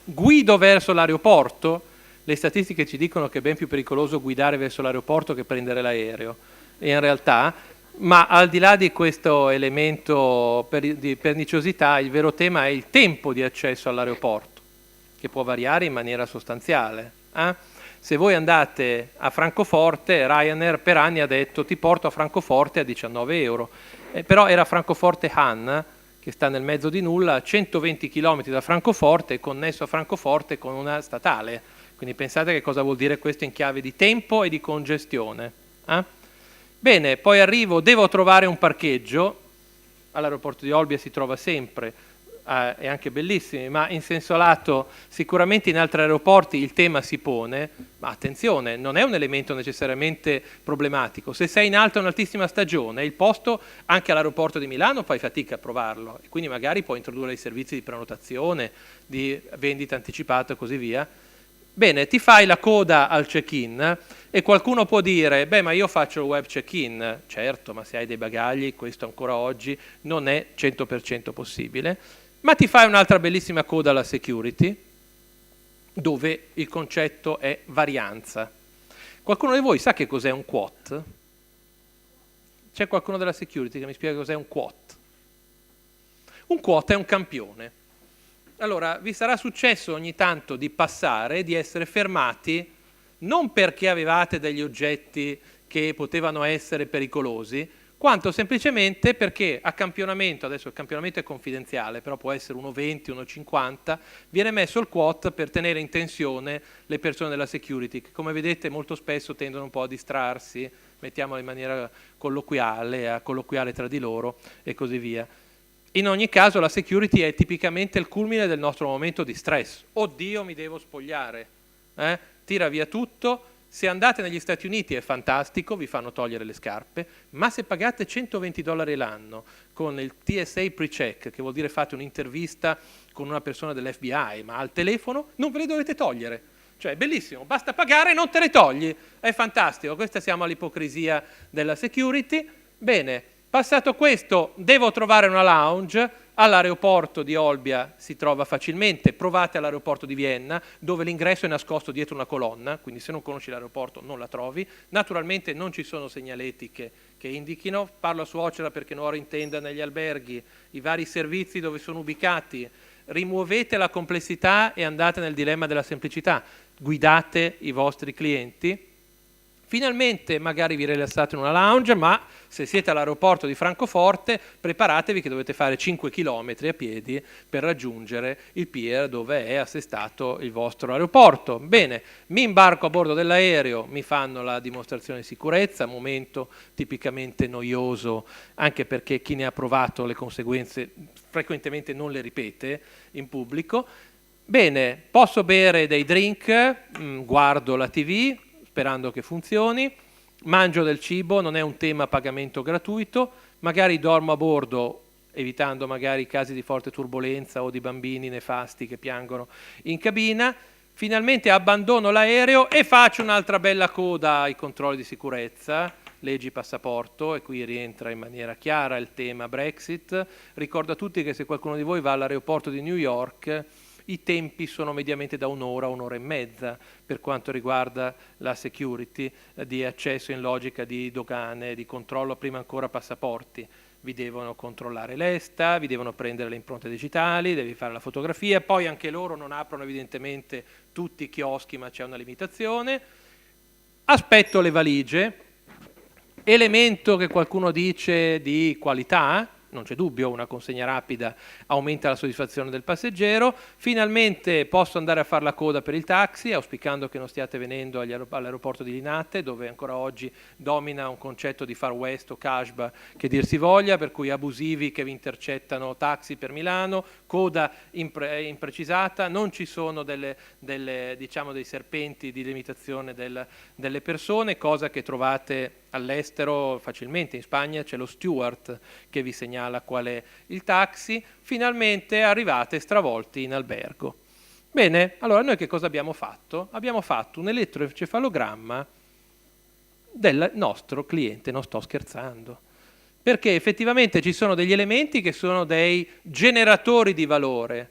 guido verso l'aeroporto. Le statistiche ci dicono che è ben più pericoloso guidare verso l'aeroporto che prendere l'aereo, in realtà, ma al di là di questo elemento di perniciosità, il vero tema è il tempo di accesso all'aeroporto, che può variare in maniera sostanziale. Se voi andate a Francoforte, Ryanair per anni ha detto ti porto a Francoforte a 19 euro, però era Francoforte Han, che sta nel mezzo di nulla, a 120 km da Francoforte, connesso a Francoforte con una statale. Quindi pensate che cosa vuol dire questo in chiave di tempo e di congestione. Bene, poi arrivo, devo trovare un parcheggio, all'aeroporto di Olbia si trova sempre, è anche bellissimo, ma in senso lato sicuramente in altri aeroporti il tema si pone, ma attenzione, non è un elemento necessariamente problematico. Se sei in alta un'altissima stagione, il posto anche all'aeroporto di Milano fai fatica a trovarlo, e quindi magari puoi introdurre i servizi di prenotazione, di vendita anticipata e così via. Bene, ti fai la coda al check-in e qualcuno può dire, beh, ma io faccio il web check-in. Certo, ma se hai dei bagagli, questo ancora oggi non è 100% possibile. Ma ti fai un'altra bellissima coda alla security, dove il concetto è varianza. Qualcuno di voi sa che cos'è un quote? C'è qualcuno della security che mi spiega cos'è un quote? Un quote è un campione. Allora, vi sarà successo ogni tanto di passare, di essere fermati, non perché avevate degli oggetti che potevano essere pericolosi, quanto semplicemente perché a campionamento, adesso il campionamento è confidenziale, però può essere 1,20, 1,50, viene messo il quote per tenere in tensione le persone della security, che come vedete molto spesso tendono un po' a distrarsi, mettiamolo in maniera colloquiale, a colloquiare tra di loro e così via. In ogni caso la security è tipicamente il culmine del nostro momento di stress. Oddio, mi devo spogliare. Tira via tutto. Se andate negli Stati Uniti è fantastico, vi fanno togliere le scarpe, ma se pagate $120 l'anno con il TSA pre-check, che vuol dire fate un'intervista con una persona dell'FBI, ma al telefono, non ve le dovete togliere. Cioè, è bellissimo, basta pagare e non te le togli. È fantastico, questa siamo all'ipocrisia della security. Bene. Passato questo, devo trovare una lounge, all'aeroporto di Olbia si trova facilmente, provate all'aeroporto di Vienna, dove l'ingresso è nascosto dietro una colonna, quindi se non conosci l'aeroporto non la trovi. Naturalmente non ci sono segnaletiche che indichino, parlo a suocera perché non ora intenda negli alberghi, i vari servizi dove sono ubicati, rimuovete la complessità e andate nel dilemma della semplicità, guidate i vostri clienti. Finalmente magari vi rilassate in una lounge, ma se siete all'aeroporto di Francoforte preparatevi che dovete fare 5 km a piedi per raggiungere il pier dove è assestato il vostro aeroporto. Bene, mi imbarco a bordo dell'aereo, mi fanno la dimostrazione di sicurezza, momento tipicamente noioso, anche perché chi ne ha provato le conseguenze frequentemente non le ripete in pubblico. Bene, posso bere dei drink, guardo la TV, sperando che funzioni, mangio del cibo, non è un tema pagamento gratuito, magari dormo a bordo, evitando magari casi di forte turbolenza o di bambini nefasti che piangono in cabina, finalmente abbandono l'aereo e faccio un'altra bella coda ai controlli di sicurezza, leggi passaporto, e qui rientra in maniera chiara il tema Brexit. Ricordo a tutti che se qualcuno di voi va all'aeroporto di New York, i tempi sono mediamente da un'ora, un'ora e mezza per quanto riguarda la security di accesso in logica di dogane, di controllo, prima ancora passaporti. Vi devono controllare l'ESTA, vi devono prendere le impronte digitali, devi fare la fotografia, poi anche loro non aprono evidentemente tutti i chioschi, ma c'è una limitazione. Aspetto le valigie, elemento che qualcuno dice di qualità, non c'è dubbio, una consegna rapida aumenta la soddisfazione del passeggero. Finalmente posso andare a fare la coda per il taxi, auspicando che non stiate venendo all'aeroporto di Linate, dove ancora oggi domina un concetto di Far West o Kashba che dir si voglia, per cui abusivi che vi intercettano taxi per Milano, coda imprecisata, non ci sono diciamo dei serpenti di limitazione delle persone, cosa che trovate all'estero facilmente. In Spagna c'è lo steward che vi segnala qual è il taxi. Finalmente arrivate stravolti in albergo. Bene, allora noi che cosa abbiamo fatto? Abbiamo fatto un elettroencefalogramma del nostro cliente, non sto scherzando, perché effettivamente ci sono degli elementi che sono dei generatori di valore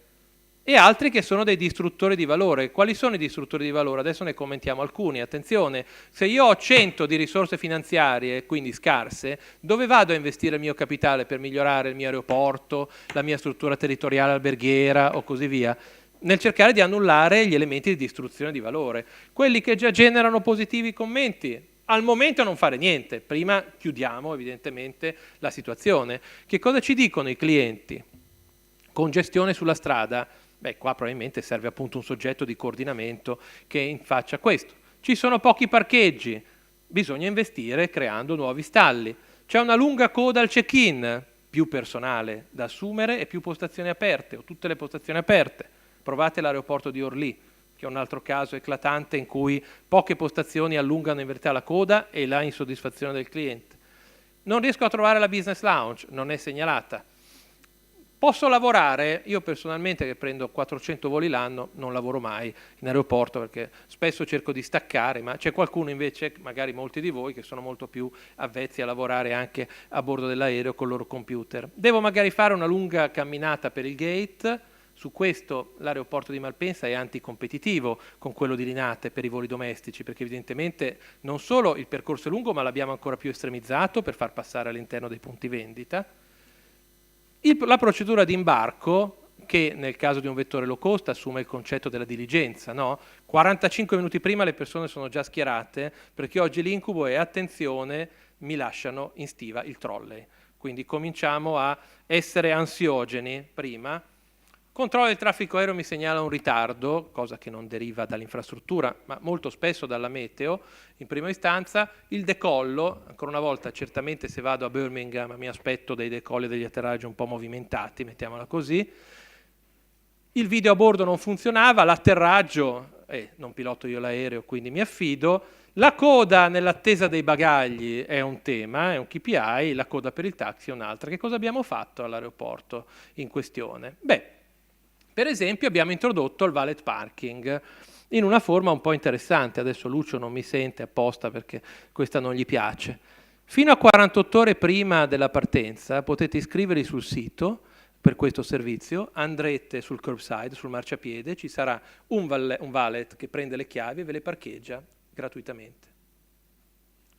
e altri che sono dei distruttori di valore. Quali sono i distruttori di valore? Adesso ne commentiamo alcuni. Attenzione, se io ho 100 di risorse finanziarie, quindi scarse, dove vado a investire il mio capitale per migliorare il mio aeroporto, la mia struttura territoriale alberghiera o così via? Nel cercare di annullare gli elementi di distruzione di valore. Quelli che già generano positivi commenti, al momento non fare niente, prima chiudiamo evidentemente la situazione. Che cosa ci dicono i clienti? Congestione sulla strada, beh, qua probabilmente serve appunto un soggetto di coordinamento che faccia questo. Ci sono pochi parcheggi, bisogna investire creando nuovi stalli. C'è una lunga coda al check-in, più personale da assumere e più postazioni aperte, o tutte le postazioni aperte. Provate l'aeroporto di Orly, che è un altro caso eclatante in cui poche postazioni allungano in verità la coda e la insoddisfazione del cliente. Non riesco a trovare la business lounge, non è segnalata. Posso lavorare? Io personalmente, che prendo 400 voli l'anno, non lavoro mai in aeroporto perché spesso cerco di staccare, ma c'è qualcuno invece, magari molti di voi, che sono molto più avvezzi a lavorare anche a bordo dell'aereo con il loro computer. Devo magari fare una lunga camminata per il gate. Su questo l'aeroporto di Malpensa è anticompetitivo con quello di Linate per i voli domestici, perché evidentemente non solo il percorso è lungo, ma l'abbiamo ancora più estremizzato per far passare all'interno dei punti vendita. La procedura di imbarco, che nel caso di un vettore low cost assume il concetto della diligenza, no? 45 minuti prima le persone sono già schierate, perché oggi l'incubo è attenzione, mi lasciano in stiva il trolley. Quindi cominciamo a essere ansiogeni prima. Controllo del traffico aereo mi segnala un ritardo, cosa che non deriva dall'infrastruttura, ma molto spesso dalla meteo. In prima istanza il decollo, ancora una volta certamente se vado a Birmingham mi aspetto dei decolli e degli atterraggi un po' movimentati, mettiamola così. Il video a bordo non funzionava, l'atterraggio, non piloto io l'aereo quindi mi affido. La coda nell'attesa dei bagagli è un tema, è un KPI, la coda per il taxi è un'altra. Che cosa abbiamo fatto all'aeroporto in questione? Beh, per esempio abbiamo introdotto il valet parking in una forma un po' interessante. Adesso Lucio non mi sente apposta perché questa non gli piace. Fino a 48 ore prima della partenza potete iscrivervi sul sito per questo servizio, andrete sul curbside, sul marciapiede, ci sarà un valet che prende le chiavi e ve le parcheggia gratuitamente.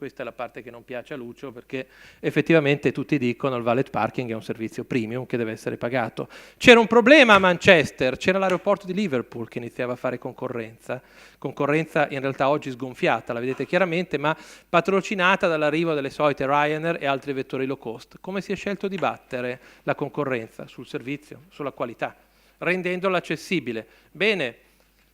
Questa è la parte che non piace a Lucio perché effettivamente tutti dicono il valet parking è un servizio premium che deve essere pagato. C'era un problema a Manchester, c'era l'aeroporto di Liverpool che iniziava a fare concorrenza in realtà oggi sgonfiata, la vedete chiaramente, ma patrocinata dall'arrivo delle solite Ryanair e altri vettori low cost. Come si è scelto di battere la concorrenza? Sul servizio, sulla qualità, rendendola accessibile. Bene.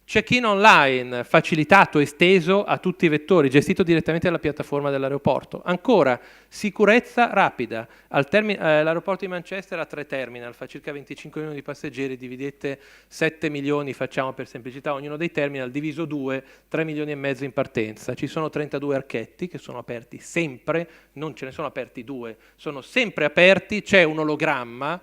Check-in online facilitato, esteso a tutti i vettori, gestito direttamente dalla piattaforma dell'aeroporto. Ancora, sicurezza rapida. L'aeroporto di Manchester ha 3 terminal, fa circa 25 milioni di passeggeri, dividete 7 milioni, facciamo per semplicità, ognuno dei terminal, diviso 2, 3 milioni e mezzo in partenza. Ci sono 32 archetti che sono aperti sempre, non ce ne sono aperti 2, sono sempre aperti, c'è un ologramma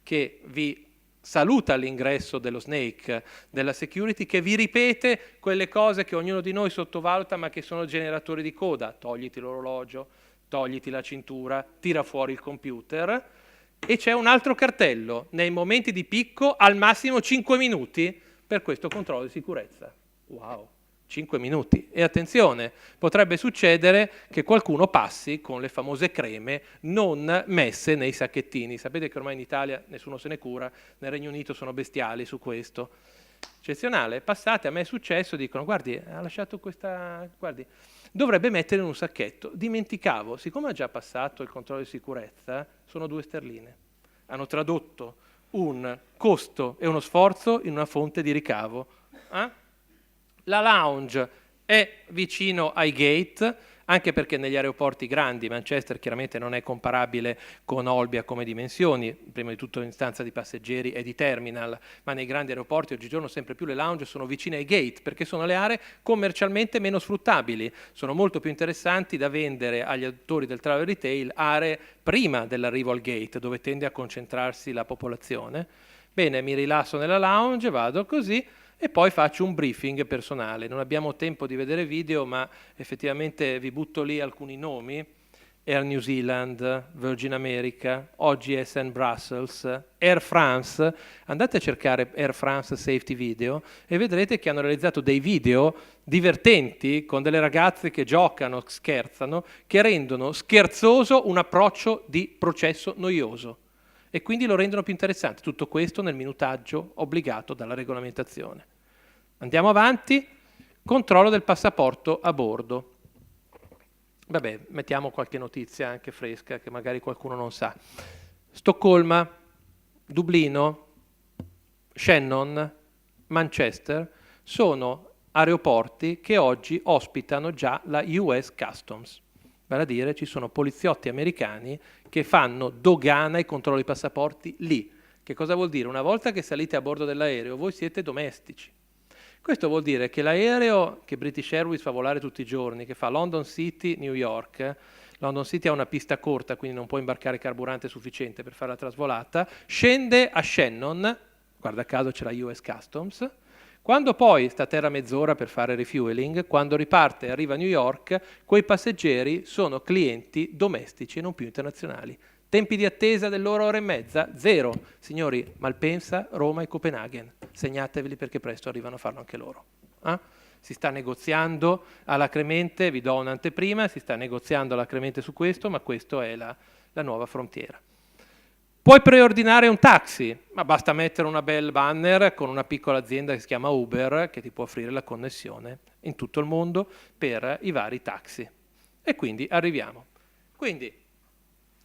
che vi saluta all'ingresso dello Snake, della security, che vi ripete quelle cose che ognuno di noi sottovaluta ma che sono generatori di coda. Togliti l'orologio, togliti la cintura, tira fuori il computer. E c'è un altro cartello, nei momenti di picco al massimo 5 minuti per questo controllo di sicurezza. Wow! 5 minuti. E attenzione, potrebbe succedere che qualcuno passi con le famose creme non messe nei sacchettini. Sapete che ormai in Italia nessuno se ne cura, nel Regno Unito sono bestiali su questo. Eccezionale. Passate, a me è successo, dicono, guardi, ha lasciato questa, guardi, dovrebbe mettere in un sacchetto. Dimenticavo, siccome ha già passato il controllo di sicurezza, sono 2 sterline. Hanno tradotto un costo e uno sforzo in una fonte di ricavo. La lounge è vicino ai gate, anche perché negli aeroporti grandi, Manchester chiaramente non è comparabile con Olbia come dimensioni, prima di tutto in stanza di passeggeri e di terminal, ma nei grandi aeroporti oggigiorno sempre più le lounge sono vicine ai gate, perché sono le aree commercialmente meno sfruttabili, sono molto più interessanti da vendere agli attori del travel retail aree prima dell'arrivo al gate, dove tende a concentrarsi la popolazione. Bene, mi rilasso nella lounge, vado così, e poi faccio un briefing personale. Non abbiamo tempo di vedere video, ma effettivamente vi butto lì alcuni nomi. Air New Zealand, Virgin America, OGSN Brussels, Air France. Andate a cercare Air France Safety Video e vedrete che hanno realizzato dei video divertenti con delle ragazze che giocano, scherzano, che rendono scherzoso un approccio di processo noioso. E quindi lo rendono più interessante. Tutto questo nel minutaggio obbligato dalla regolamentazione. Andiamo avanti. Controllo del passaporto a bordo. Vabbè, mettiamo qualche notizia anche fresca che magari qualcuno non sa. Stoccolma, Dublino, Shannon, Manchester sono aeroporti che oggi ospitano già la US Customs. Vale a dire, ci sono poliziotti americani che fanno dogana e controllo i passaporti lì. Che cosa vuol dire? Una volta che salite a bordo dell'aereo, voi siete domestici. Questo vuol dire che l'aereo che British Airways fa volare tutti i giorni, che fa London City, New York, London City ha una pista corta, quindi non può imbarcare carburante sufficiente per fare la trasvolata, scende a Shannon, guarda caso c'è la US Customs, quando poi sta a terra mezz'ora per fare refueling, quando riparte e arriva a New York, quei passeggeri sono clienti domestici e non più internazionali. Tempi di attesa dell'ora, ora e mezza? Zero. Signori, Malpensa, Roma e Copenaghen. Segnateveli perché presto arrivano a farlo anche loro. Si sta negoziando alacremente, vi do un'anteprima, si sta negoziando alacremente su questo, ma questa è la nuova frontiera. Puoi preordinare un taxi, ma basta mettere una bel banner con una piccola azienda che si chiama Uber che ti può offrire la connessione in tutto il mondo per i vari taxi. E quindi arriviamo. Quindi,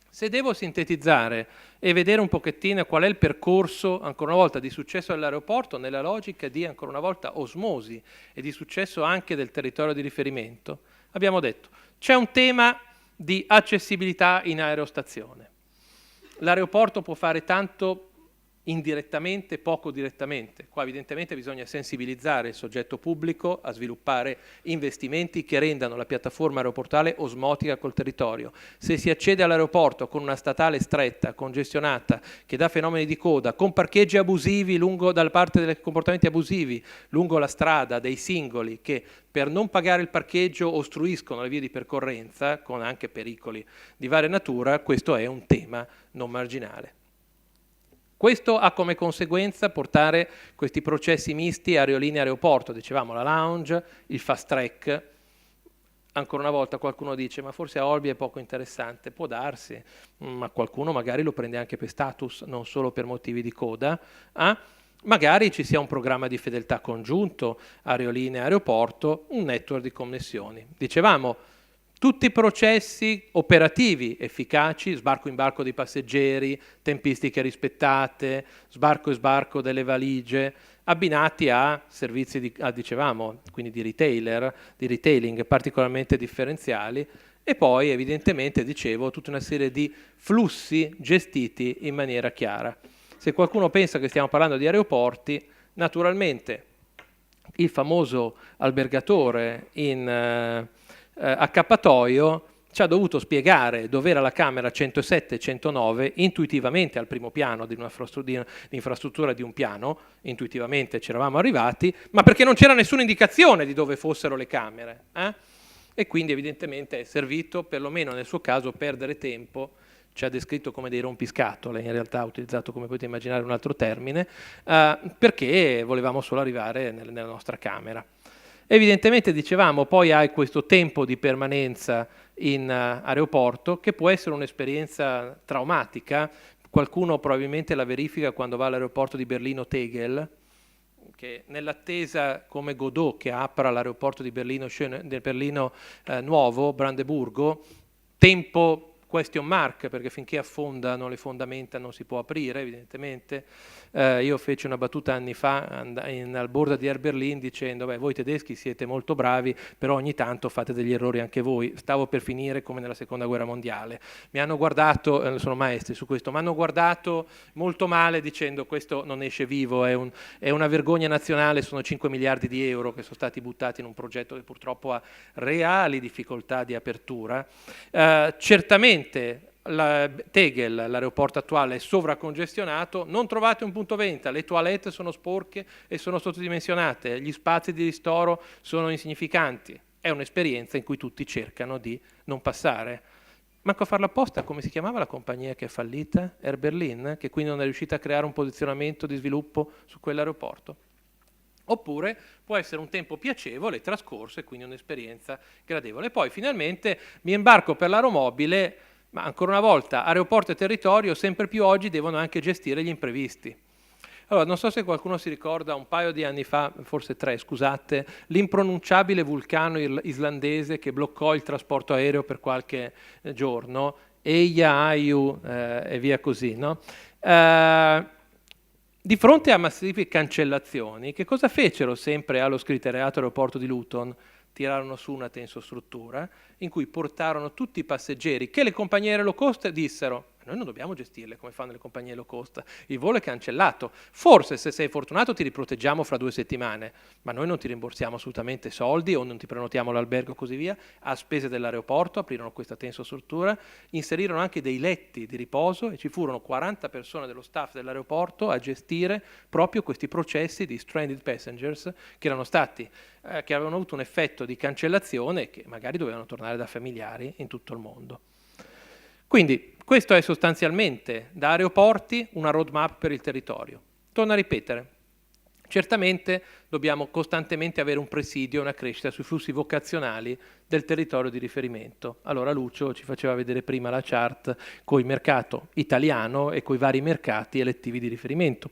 se devo sintetizzare e vedere un pochettino qual è il percorso, ancora una volta, di successo dell'aeroporto, nella logica di, ancora una volta, osmosi e di successo anche del territorio di riferimento, abbiamo detto, c'è un tema di accessibilità in aerostazione. L'aeroporto può fare tanto indirettamente, poco direttamente. Qua evidentemente bisogna sensibilizzare il soggetto pubblico a sviluppare investimenti che rendano la piattaforma aeroportuale osmotica col territorio. Se si accede all'aeroporto con una statale stretta, congestionata, che dà fenomeni di coda, con parcheggi abusivi dalla parte dei comportamenti abusivi lungo la strada, dei singoli che per non pagare il parcheggio ostruiscono le vie di percorrenza, con anche pericoli di varia natura, questo è un tema non marginale. Questo ha come conseguenza portare questi processi misti aerolinea-aeroporto, dicevamo la lounge, il fast track. Ancora una volta qualcuno dice ma forse a Olbia è poco interessante, può darsi, ma qualcuno magari lo prende anche per status, non solo per motivi di coda. Magari ci sia un programma di fedeltà congiunto, aerolinea-aeroporto, un network di connessioni. Dicevamo, tutti i processi operativi efficaci, sbarco e imbarco dei passeggeri, tempistiche rispettate, sbarco e sbarco delle valigie, abbinati a servizi dicevamo, quindi di retailer, di retailing particolarmente differenziali, e poi evidentemente, dicevo, tutta una serie di flussi gestiti in maniera chiara. Se qualcuno pensa che stiamo parlando di aeroporti, naturalmente il famoso albergatore in accappatoio ci ha dovuto spiegare dove era la camera 107 e 109 intuitivamente al primo piano di un'infrastruttura di un piano, intuitivamente ci eravamo arrivati, ma perché non c'era nessuna indicazione di dove fossero le camere. E quindi evidentemente è servito, perlomeno nel suo caso, perdere tempo. Ci ha descritto come dei rompiscatole, in realtà ha utilizzato, come potete immaginare, un altro termine, perché volevamo solo arrivare nella nostra camera. Evidentemente, dicevamo, poi hai questo tempo di permanenza in aeroporto che può essere un'esperienza traumatica. Qualcuno probabilmente la verifica quando va all'aeroporto di Berlino Tegel, che nell'attesa come Godot che apra l'aeroporto di Berlino nuovo, Brandeburgo, tempo question mark, perché finché affondano le fondamenta non si può aprire, evidentemente. Io feci una battuta anni fa al bordo di Air Berlin dicendo, voi tedeschi siete molto bravi, però ogni tanto fate degli errori anche voi. Stavo per finire come nella seconda guerra mondiale. Mi hanno guardato, sono maestri su questo, mi hanno guardato molto male dicendo questo non esce vivo, è una vergogna nazionale, sono 5 miliardi di euro che sono stati buttati in un progetto che purtroppo ha reali difficoltà di apertura. Certamente Tegel, l'aeroporto attuale, è sovracongestionato, non trovate un punto vendita, le toilette sono sporche e sono sottodimensionate, gli spazi di ristoro sono insignificanti. È un'esperienza in cui tutti cercano di non passare. Manco a farla apposta, come si chiamava la compagnia che è fallita? Air Berlin, che quindi non è riuscita a creare un posizionamento di sviluppo su quell'aeroporto. Oppure può essere un tempo piacevole, trascorso, e quindi un'esperienza gradevole. Poi finalmente mi imbarco per l'aeromobile, ma ancora una volta aeroporto e territorio sempre più oggi devono anche gestire gli imprevisti. Allora, non so se qualcuno si ricorda un paio di anni fa, forse 3, scusate, l'impronunciabile vulcano islandese che bloccò il trasporto aereo per qualche giorno, Eija, Aiu e via così, no? Di fronte a massive cancellazioni, che cosa fecero sempre allo scriteriato aeroporto di Luton? Tirarono su una tensostruttura in cui portarono tutti i passeggeri che le compagnie low cost dissero: noi non dobbiamo gestirle come fanno le compagnie low cost, il volo è cancellato, forse se sei fortunato ti riproteggiamo fra 2 settimane, ma noi non ti rimborsiamo assolutamente soldi o non ti prenotiamo l'albergo e così via. A spese dell'aeroporto aprirono questa tensostruttura, inserirono anche dei letti di riposo e ci furono 40 persone dello staff dell'aeroporto a gestire proprio questi processi di stranded passengers che erano stati che avevano avuto un effetto di cancellazione e che magari dovevano tornare da familiari in tutto il mondo. Quindi questo è sostanzialmente da aeroporti una roadmap per il territorio. Torno a ripetere, certamente dobbiamo costantemente avere un presidio, una crescita sui flussi vocazionali del territorio di riferimento. Allora Lucio ci faceva vedere prima la chart con il mercato italiano e con i vari mercati elettivi di riferimento.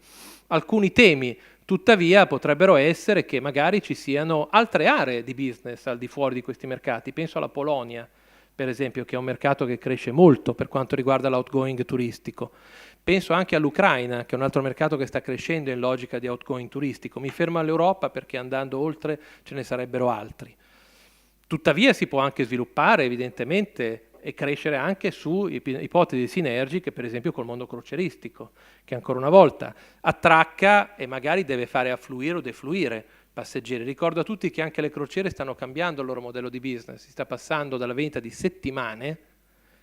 Alcuni temi tuttavia potrebbero essere che magari ci siano altre aree di business al di fuori di questi mercati. Penso alla Polonia, per esempio, che è un mercato che cresce molto per quanto riguarda l'outgoing turistico. Penso anche all'Ucraina, che è un altro mercato che sta crescendo in logica di outgoing turistico. Mi fermo all'Europa perché andando oltre ce ne sarebbero altri. Tuttavia si può anche sviluppare evidentemente e crescere anche su ipotesi sinergiche, per esempio col mondo crocieristico, che ancora una volta attracca e magari deve fare affluire o defluire passeggeri. Ricordo a tutti che anche le crociere stanno cambiando il loro modello di business, si sta passando dalla vendita di settimane,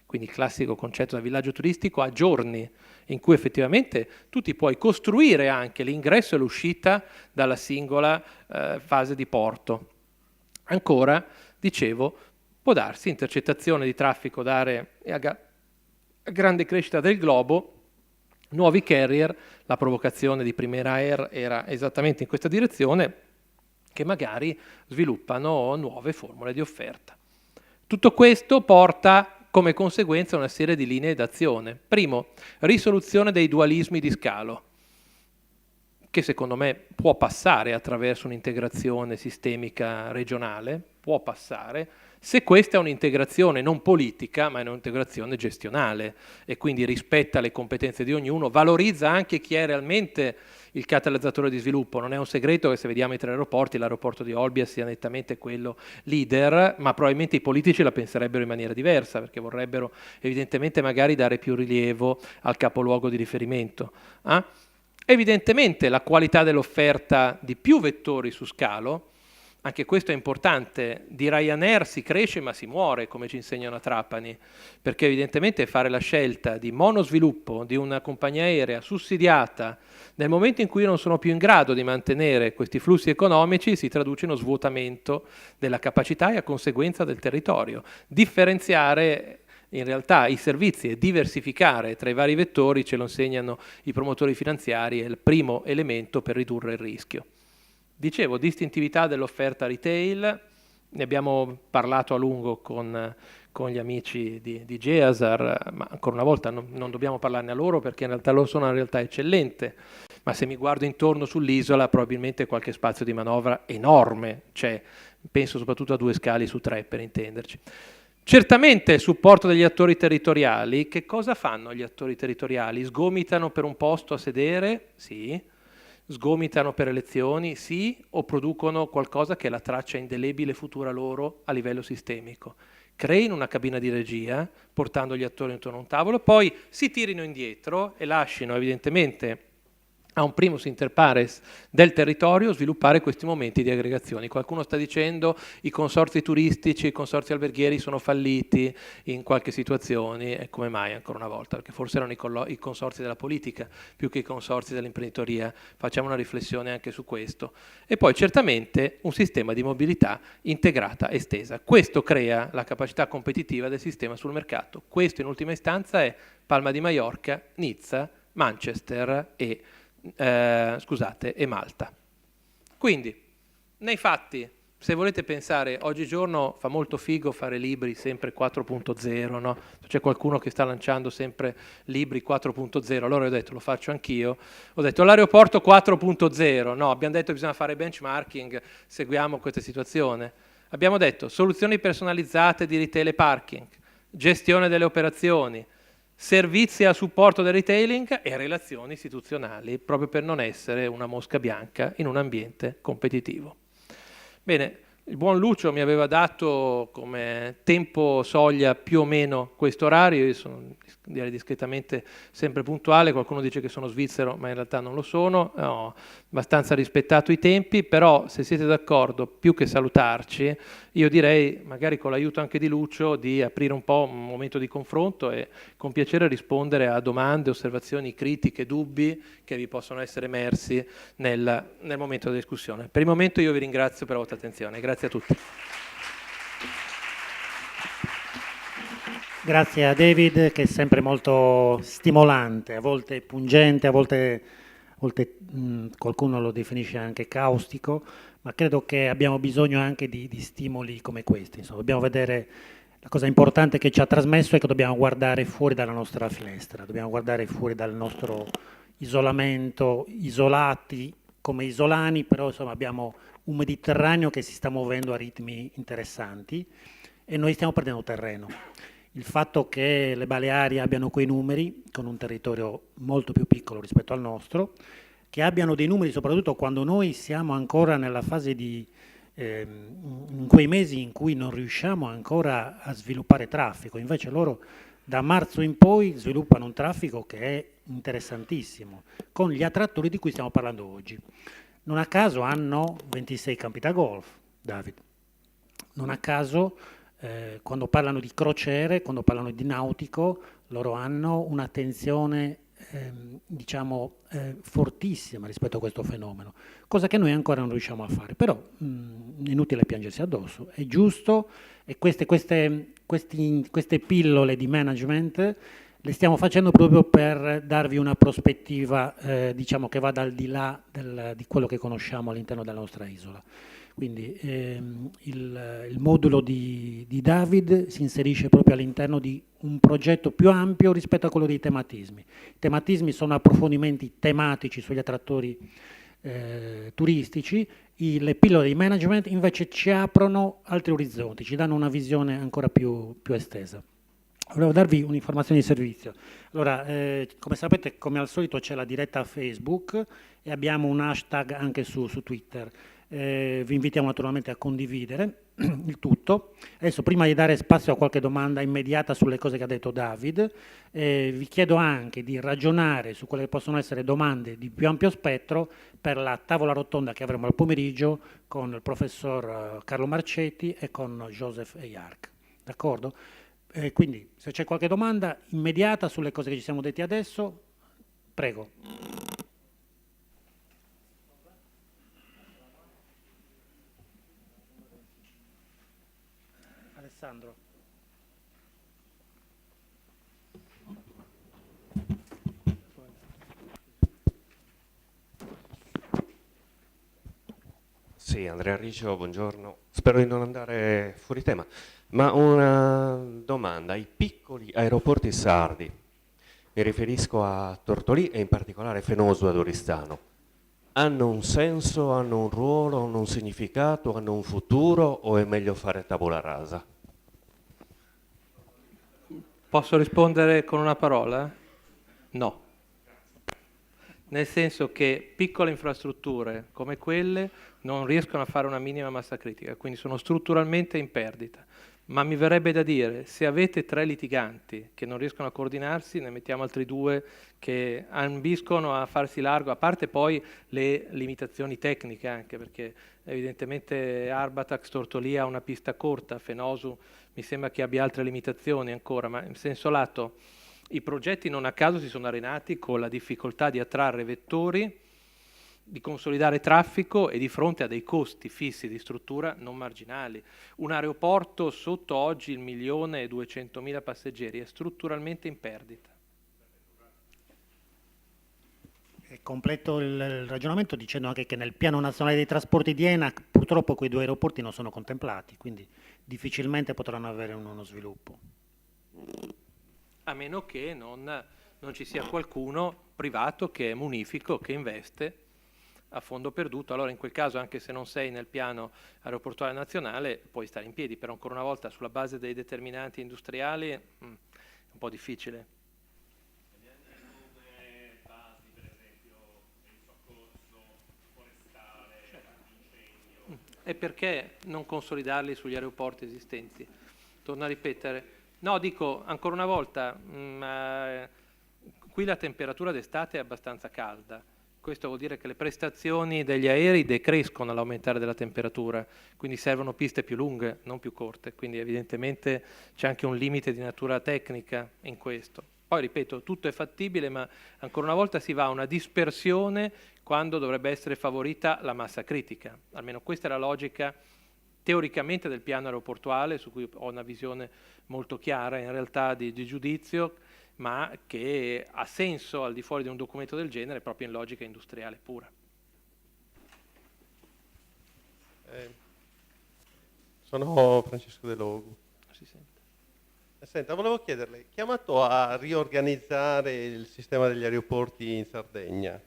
quindi il classico concetto da villaggio turistico, a giorni, in cui effettivamente tu ti puoi costruire anche l'ingresso e l'uscita dalla singola fase di porto. Ancora, dicevo, può darsi intercettazione di traffico da aree a grande crescita del globo, nuovi carrier, la provocazione di Primera Air era esattamente in questa direzione, che magari sviluppano nuove formule di offerta. Tutto questo porta come conseguenza una serie di linee d'azione. Primo, risoluzione dei dualismi di scalo, che secondo me può passare attraverso un'integrazione sistemica regionale, può passare, se questa è un'integrazione non politica, ma è un'integrazione gestionale e quindi rispetta le competenze di ognuno, valorizza anche chi è realmente il catalizzatore di sviluppo. Non è un segreto che se vediamo i 3 aeroporti, l'aeroporto di Olbia sia nettamente quello leader, ma probabilmente i politici la penserebbero in maniera diversa, perché vorrebbero evidentemente magari dare più rilievo al capoluogo di riferimento. Evidentemente la qualità dell'offerta di più vettori su scalo, anche questo è importante, di Ryanair si cresce ma si muore, come ci insegnano a Trapani, perché evidentemente fare la scelta di monosviluppo di una compagnia aerea sussidiata nel momento in cui non sono più in grado di mantenere questi flussi economici si traduce in uno svuotamento della capacità e a conseguenza del territorio. Differenziare in realtà i servizi e diversificare tra i vari vettori, ce lo insegnano i promotori finanziari, è il primo elemento per ridurre il rischio. Dicevo, distintività dell'offerta retail, ne abbiamo parlato a lungo con gli amici di Geasar, ma ancora una volta non dobbiamo parlarne a loro perché in realtà loro sono una realtà eccellente, ma se mi guardo intorno sull'isola probabilmente qualche spazio di manovra enorme c'è, penso soprattutto a 2 scali su 3 per intenderci. Certamente il supporto degli attori territoriali, che cosa fanno gli attori territoriali? Sgomitano per un posto a sedere? Sì. Sgomitano per elezioni? Sì. O producono qualcosa che è la traccia indelebile futura loro a livello sistemico? Creino una cabina di regia, portando gli attori intorno a un tavolo, poi si tirino indietro e lasciano evidentemente a un primus inter pares del territorio sviluppare questi momenti di aggregazione. Qualcuno sta dicendo i consorzi turistici, i consorzi alberghieri sono falliti in qualche situazione, e come mai ancora una volta? Perché forse erano i consorzi della politica più che i consorzi dell'imprenditoria. Facciamo una riflessione anche su questo. E poi certamente un sistema di mobilità integrata estesa. Questo crea la capacità competitiva del sistema sul mercato. Questo in ultima istanza è Palma di Maiorca, Nizza, Manchester e Malta. Quindi, nei fatti, se volete pensare, oggigiorno fa molto figo fare libri sempre 4.0, no? C'è qualcuno che sta lanciando sempre libri 4.0, allora ho detto lo faccio anch'io, ho detto l'aeroporto 4.0, no, abbiamo detto che bisogna fare benchmarking, seguiamo questa situazione, abbiamo detto soluzioni personalizzate di retail e parking, gestione delle operazioni, servizi a supporto del retailing e relazioni istituzionali, proprio per non essere una mosca bianca in un ambiente competitivo. Bene, il buon Lucio mi aveva dato come tempo soglia più o meno questo orario, io sono direi discretamente sempre puntuale, qualcuno dice che sono svizzero ma in realtà non lo sono, ho abbastanza rispettato i tempi, però se siete d'accordo, più che salutarci, io direi, magari con l'aiuto anche di Lucio, di aprire un po' un momento di confronto e con piacere rispondere a domande, osservazioni, critiche, dubbi che vi possono essere emersi nel momento della discussione. Per il momento io vi ringrazio per la vostra attenzione. Grazie a tutti. Grazie a David, che è sempre molto stimolante, a volte pungente, a volte qualcuno lo definisce anche caustico, ma credo che abbiamo bisogno anche di stimoli come questi. Insomma, dobbiamo vedere la cosa importante che ci ha trasmesso è che dobbiamo guardare fuori dalla nostra finestra, dobbiamo guardare fuori dal nostro isolamento, isolati come isolani, però insomma abbiamo un Mediterraneo che si sta muovendo a ritmi interessanti e noi stiamo perdendo terreno. Il fatto che le Baleari abbiano quei numeri, con un territorio molto più piccolo rispetto al nostro, che abbiano dei numeri soprattutto quando noi siamo ancora nella fase di, in quei mesi in cui non riusciamo ancora a sviluppare traffico, invece loro da marzo in poi sviluppano un traffico che è interessantissimo, con gli attrattori di cui stiamo parlando oggi. Non a caso hanno 26 campi da golf, David. Non a caso quando parlano di crociere, quando parlano di nautico, loro hanno un'attenzione diciamo fortissima rispetto a questo fenomeno, cosa che noi ancora non riusciamo a fare, però è inutile piangersi addosso, è giusto e queste pillole di management le stiamo facendo proprio per darvi una prospettiva diciamo che vada al di là di quello che conosciamo all'interno della nostra isola. Quindi il modulo di David si inserisce proprio all'interno di un progetto più ampio rispetto a quello dei tematismi. I tematismi sono approfondimenti tematici sugli attrattori turistici, le pillole di management invece ci aprono altri orizzonti, ci danno una visione ancora più estesa. Volevo darvi un'informazione di servizio. Allora, come sapete, come al solito c'è la diretta a Facebook e abbiamo un hashtag anche su Twitter. Vi invitiamo naturalmente a condividere il tutto. Adesso, prima di dare spazio a qualche domanda immediata sulle cose che ha detto David, vi chiedo anche di ragionare su quelle che possono essere domande di più ampio spettro per la tavola rotonda che avremo al pomeriggio con il professor Carlo Marcetti e con Joseph Eyark. D'accordo? Quindi, se c'è qualche domanda immediata sulle cose che ci siamo detti adesso, prego. Alessandro. Sì, Andrea Riccio, buongiorno. Spero di non andare fuori tema, ma una domanda. I piccoli aeroporti sardi, mi riferisco a Tortolì e in particolare Fenoso ad Oristano, hanno un senso, hanno un ruolo, hanno un significato, hanno un futuro o è meglio fare tabula rasa? Posso rispondere con una parola? No. Nel senso che piccole infrastrutture come quelle non riescono a fare una minima massa critica, quindi sono strutturalmente in perdita. Ma mi verrebbe da dire, se avete 3 litiganti che non riescono a coordinarsi, ne mettiamo altri 2 che ambiscono a farsi largo, a parte poi le limitazioni tecniche anche, perché evidentemente Arbatax Tortolì ha una pista corta, Fenosu mi sembra che abbia altre limitazioni ancora, ma in senso lato i progetti non a caso si sono arenati con la difficoltà di attrarre vettori, di consolidare traffico e di fronte a dei costi fissi di struttura non marginali. Un aeroporto sotto oggi 1.200.000 passeggeri è strutturalmente in perdita. Completo il ragionamento dicendo anche che nel piano nazionale dei trasporti di ENAC purtroppo quei 2 aeroporti non sono contemplati, quindi difficilmente potranno avere uno sviluppo. A meno che non ci sia qualcuno privato che è munifico, che investe a fondo perduto. Allora in quel caso, anche se non sei nel piano aeroportuale nazionale, puoi stare in piedi, però ancora una volta sulla base dei determinanti industriali è un po' difficile. E perché non consolidarli sugli aeroporti esistenti? Torno a ripetere. No, dico ancora una volta, qui la temperatura d'estate è abbastanza calda. Questo vuol dire che le prestazioni degli aerei decrescono all'aumentare della temperatura, quindi servono piste più lunghe, non più corte, quindi evidentemente c'è anche un limite di natura tecnica in questo. Poi ripeto, tutto è fattibile, ma ancora una volta si va a una dispersione quando dovrebbe essere favorita la massa critica. Almeno questa è la logica teoricamente del piano aeroportuale, su cui ho una visione molto chiara in realtà di giudizio, ma che ha senso al di fuori di un documento del genere proprio in logica industriale pura. Sono Francesco De Logu. Si sente. Senta, volevo chiederle, chiamato a riorganizzare il sistema degli aeroporti in Sardegna,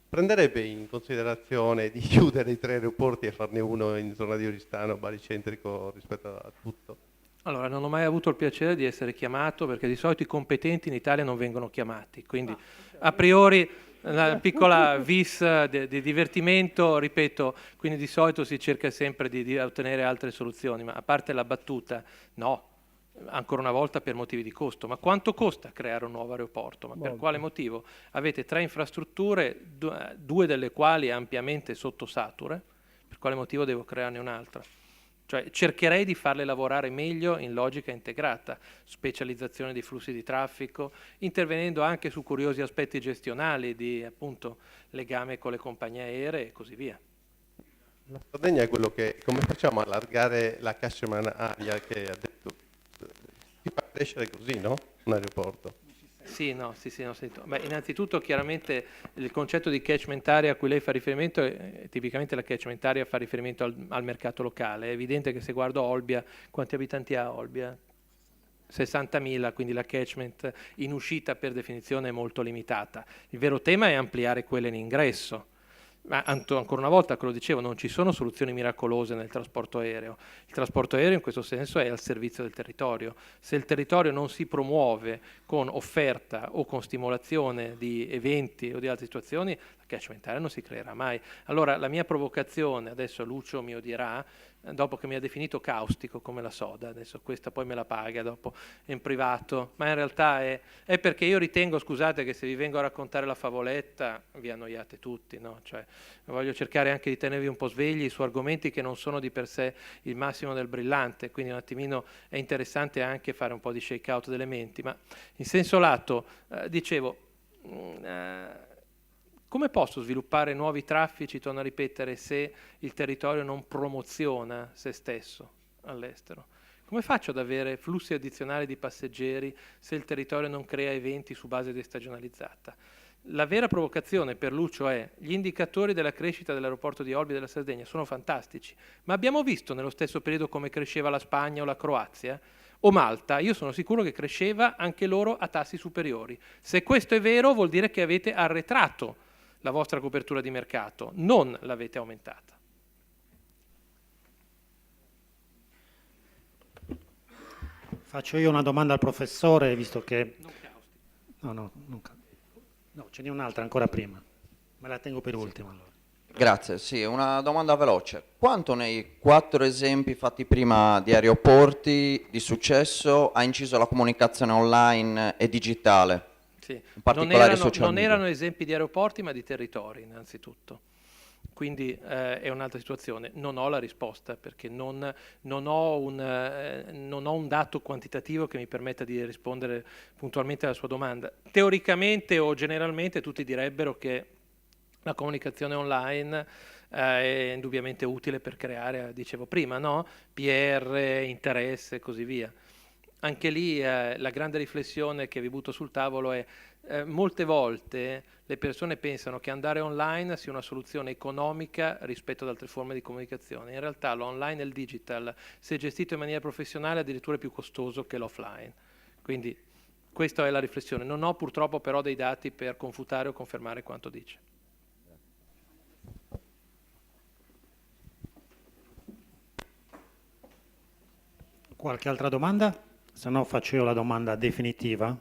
prenderebbe in considerazione di chiudere i 3 aeroporti e farne uno in zona di Oristano, baricentrico rispetto a tutto? Allora, non ho mai avuto il piacere di essere chiamato, perché di solito i competenti in Italia non vengono chiamati, quindi a priori una piccola vis di divertimento, ripeto, quindi di solito si cerca sempre di ottenere altre soluzioni, ma a parte la battuta, no, ancora una volta per motivi di costo. Ma quanto costa creare un nuovo aeroporto? Ma per quale motivo? Avete 3 infrastrutture, 2 delle quali ampiamente sottosature, per quale motivo devo crearne un'altra? Cioè cercherei di farle lavorare meglio in logica integrata, specializzazione dei flussi di traffico, intervenendo anche su curiosi aspetti gestionali di appunto legame con le compagnie aeree e così via. La Sardegna è quello che, come facciamo a allargare la Cashman Area che ha detto, si fa crescere così, no? Un aeroporto. Sì, no, sì, ho sentito. Beh, innanzitutto chiaramente il concetto di catchment area a cui lei fa riferimento, tipicamente la catchment area fa riferimento al mercato locale. È evidente che se guardo Olbia, quanti abitanti ha Olbia? 60.000, quindi la catchment in uscita per definizione è molto limitata. Il vero tema è ampliare quelle in ingresso. Ma ancora una volta, che lo dicevo, non ci sono soluzioni miracolose nel trasporto aereo. Il trasporto aereo in questo senso è al servizio del territorio. Se il territorio non si promuove con offerta o con stimolazione di eventi o di altre situazioni, la catchment area non si creerà mai. Allora la mia provocazione, adesso Lucio mi odierà, dopo che mi ha definito caustico come la soda, adesso questa poi me la paga dopo in privato, ma in realtà è perché io ritengo, scusate, che se vi vengo a raccontare la favoletta vi annoiate tutti, no? Cioè, voglio cercare anche di tenervi un po' svegli su argomenti che non sono di per sé il massimo del brillante, quindi un attimino è interessante anche fare un po' di shake out delle menti, ma in senso lato, dicevo, come posso sviluppare nuovi traffici, torno a ripetere, se il territorio non promoziona se stesso all'estero? Come faccio ad avere flussi addizionali di passeggeri se il territorio non crea eventi su base destagionalizzata? La vera provocazione per Lucio è: gli indicatori della crescita dell'aeroporto di Olbia e della Sardegna sono fantastici, ma abbiamo visto nello stesso periodo come cresceva la Spagna o la Croazia? O Malta? Io sono sicuro che cresceva anche loro a tassi superiori. Se questo è vero, vuol dire che avete arretrato la vostra copertura di mercato, non l'avete aumentata. Faccio io una domanda al professore, visto che... Non caustico. No, ce n'è un'altra ancora prima. Me la tengo per ultima allora. Grazie, sì, una domanda veloce. Quanto nei 4 esempi fatti prima di aeroporti di successo ha inciso la comunicazione online e digitale? Sì. In particolare social non media. erano esempi di aeroporti, ma di territori innanzitutto. Quindi è un'altra situazione. Non ho la risposta perché non ho un dato quantitativo che mi permetta di rispondere puntualmente alla sua domanda. Teoricamente o generalmente tutti direbbero che la comunicazione online è indubbiamente utile per creare, dicevo prima, no? PR, interesse e così via. Anche lì la grande riflessione che vi butto sul tavolo è molte volte le persone pensano che andare online sia una soluzione economica rispetto ad altre forme di comunicazione. In realtà l'online e il digital, se gestito in maniera professionale, addirittura è più costoso che l'offline. Quindi questa è la riflessione. Non ho purtroppo però dei dati per confutare o confermare quanto dice. Qualche altra domanda? Se no faccio io la domanda definitiva.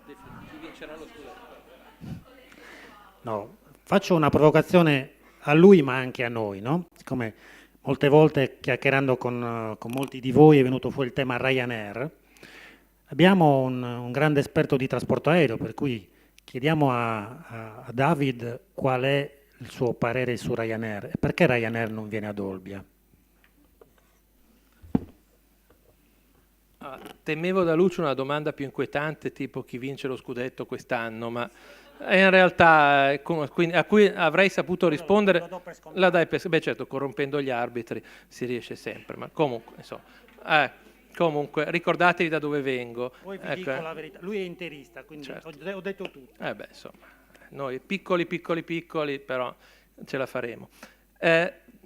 Chi vincerà lo scudetto? No, faccio una provocazione a lui ma anche a noi, no? Siccome molte volte chiacchierando con molti di voi è venuto fuori il tema Ryanair. Abbiamo un grande esperto di trasporto aereo, per cui chiediamo a David qual è il suo parere su Ryanair e perché Ryanair non viene ad Olbia. Temevo da Lucio una domanda più inquietante, tipo chi vince lo scudetto quest'anno, ma in realtà a cui avrei saputo rispondere, la dai per, beh certo, corrompendo gli arbitri si riesce sempre, ma comunque, insomma, comunque ricordatevi da dove vengo. Poi vi dico la verità, lui è interista, quindi certo. ho detto tutto. Beh, insomma, noi piccoli, però ce la faremo.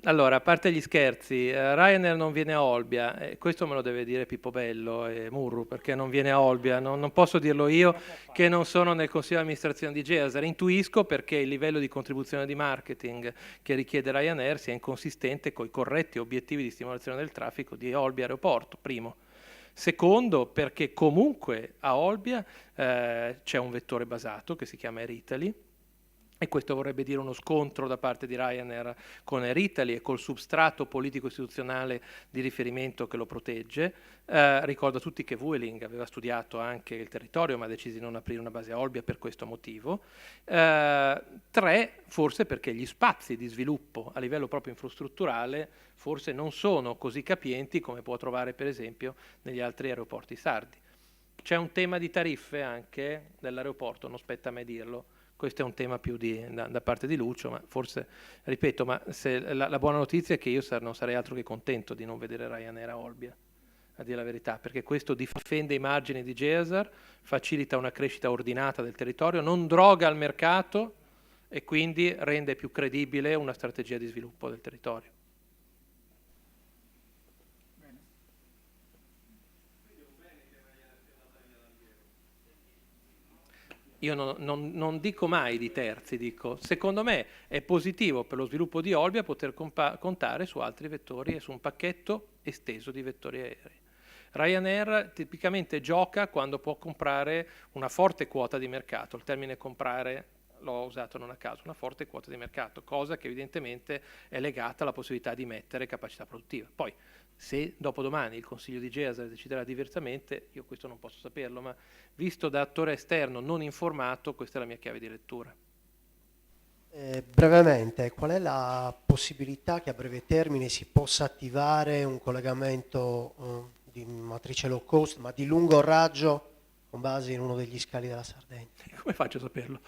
Allora, a parte gli scherzi, Ryanair non viene a Olbia, questo me lo deve dire Pippo Bello e Murru, perché non viene a Olbia, non posso dirlo io che non sono nel consiglio di amministrazione di Geaser. Intuisco perché il livello di contribuzione di marketing che richiede Ryanair sia inconsistente con i corretti obiettivi di stimolazione del traffico di Olbia Aeroporto, primo. Secondo, perché comunque a Olbia c'è un vettore basato che si chiama Air Italy, e questo vorrebbe dire uno scontro da parte di Ryanair con Air Italy e col substrato politico-istituzionale di riferimento che lo protegge. Ricordo a tutti che Vueling aveva studiato anche il territorio, ma ha deciso di non aprire una base a Olbia per questo motivo. 3, forse perché gli spazi di sviluppo a livello proprio infrastrutturale forse non sono così capienti come può trovare per esempio negli altri aeroporti sardi. C'è un tema di tariffe anche dell'aeroporto, non spetta a me dirlo. Questo è un tema più da parte di Lucio, ma forse, ripeto, ma se la buona notizia è che io non sarei altro che contento di non vedere Ryanair a Olbia, a dire la verità, perché questo difende i margini di Geaser, facilita una crescita ordinata del territorio, non droga il mercato e quindi rende più credibile una strategia di sviluppo del territorio. Io non dico mai di terzi, dico, secondo me è positivo per lo sviluppo di Olbia poter contare su altri vettori e su un pacchetto esteso di vettori aerei. Ryanair tipicamente gioca quando può comprare una forte quota di mercato, il termine comprare l'ho usato non a caso, una forte quota di mercato, cosa che evidentemente è legata alla possibilità di mettere capacità produttiva. Poi, se dopodomani il Consiglio di Geaser deciderà diversamente, io questo non posso saperlo, ma visto da attore esterno non informato, questa è la mia chiave di lettura. Brevemente, qual è la possibilità che a breve termine si possa attivare un collegamento di matrice low cost, ma di lungo raggio con base in uno degli scali della Sardegna? Come faccio a saperlo?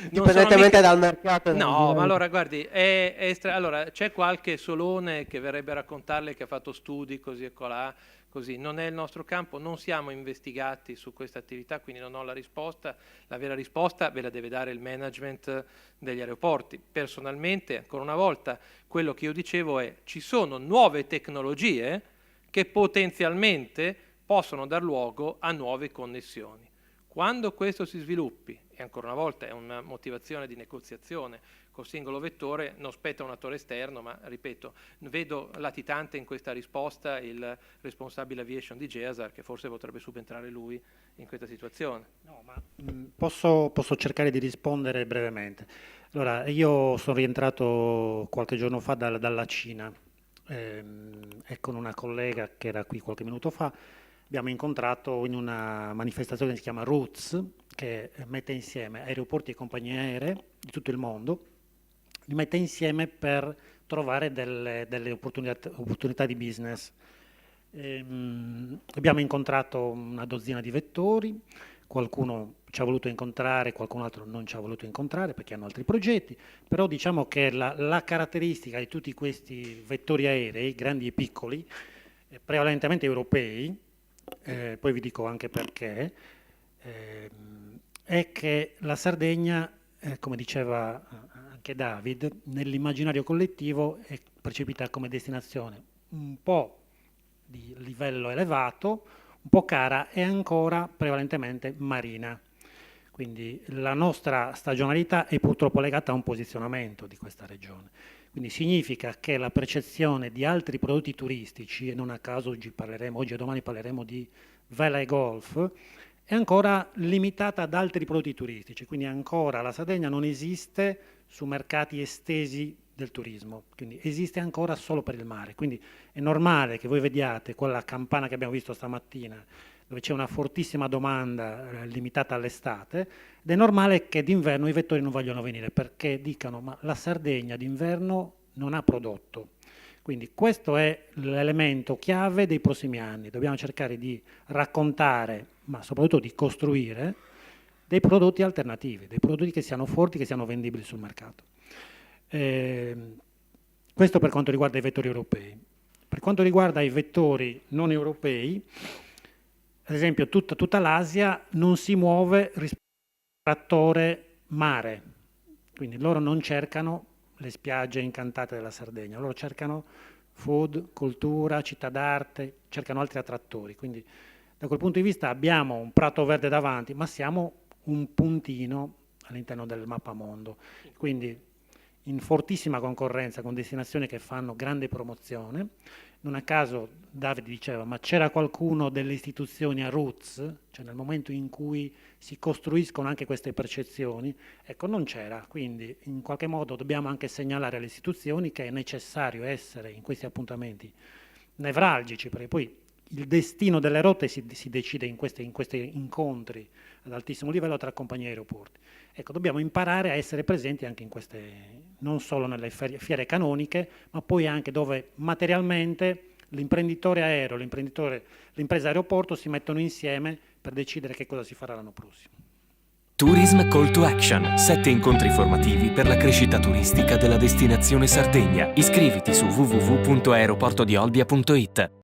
Indipendentemente dal mercato. No, ma allora guardi, allora, c'è qualche solone che verrebbe a raccontarle che ha fatto studi così e colà, così. Non è il nostro campo, non siamo investigati su questa attività, quindi non ho la risposta. La vera risposta ve la deve dare il management degli aeroporti. Personalmente, ancora una volta, quello che io dicevo è ci sono nuove tecnologie che potenzialmente possono dar luogo a nuove connessioni. Quando questo si sviluppi, e ancora una volta è una motivazione di negoziazione col singolo vettore, non spetta a un attore esterno, ma ripeto, vedo latitante in questa risposta il responsabile aviation di Geaser, che forse potrebbe subentrare lui in questa situazione. No, ma posso cercare di rispondere brevemente. Allora, io sono rientrato qualche giorno fa dalla Cina e con una collega che era qui qualche minuto fa abbiamo incontrato in una manifestazione che si chiama Roots, che mette insieme aeroporti e compagnie aeree di tutto il mondo, li mette insieme per trovare delle opportunità di business. Abbiamo incontrato una dozzina di vettori, qualcuno ci ha voluto incontrare, qualcun altro non ci ha voluto incontrare perché hanno altri progetti, però diciamo che la caratteristica di tutti questi vettori aerei, grandi e piccoli, prevalentemente europei, poi vi dico anche perché, è che la Sardegna, come diceva anche David, nell'immaginario collettivo è percepita come destinazione un po' di livello elevato, un po' cara e ancora prevalentemente marina. Quindi la nostra stagionalità è purtroppo legata a un posizionamento di questa regione. Quindi significa che la percezione di altri prodotti turistici, e non a caso oggi e domani parleremo di vela e golf, è ancora limitata ad altri prodotti turistici. Quindi ancora la Sardegna non esiste su mercati estesi del turismo, quindi esiste ancora solo per il mare, quindi è normale che voi vediate quella campana che abbiamo visto stamattina, dove c'è una fortissima domanda limitata all'estate, ed è normale che d'inverno i vettori non vogliono venire, perché dicano ma la Sardegna d'inverno non ha prodotto. Quindi questo è l'elemento chiave dei prossimi anni, dobbiamo cercare di raccontare, ma soprattutto di costruire dei prodotti alternativi, dei prodotti che siano forti, che siano vendibili sul mercato. Questo per quanto riguarda i vettori europei. Per quanto riguarda i vettori non europei, ad esempio tutta l'Asia non si muove rispetto al trattore mare, quindi loro non cercano le spiagge incantate della Sardegna, loro cercano food, cultura, città d'arte, cercano altri attrattori, quindi da quel punto di vista abbiamo un prato verde davanti, ma siamo un puntino all'interno del mappamondo, quindi in fortissima concorrenza con destinazioni che fanno grande promozione. Non a caso Davide diceva, ma c'era qualcuno delle istituzioni a roots, cioè nel momento in cui si costruiscono anche queste percezioni, ecco non c'era, quindi in qualche modo dobbiamo anche segnalare alle istituzioni che è necessario essere in questi appuntamenti nevralgici, perché poi il destino delle rotte si decide in questi incontri ad altissimo livello tra compagnie e aeroporti. Ecco, dobbiamo imparare a essere presenti anche in queste, non solo nelle fiere canoniche, ma poi anche dove materialmente l'imprenditore aereo, l'impresa aeroporto si mettono insieme per decidere che cosa si farà l'anno prossimo. Tourism Call to Action, 7 incontri formativi per la crescita turistica della destinazione Sardegna. Iscriviti su www.aeroportodiolbia.it.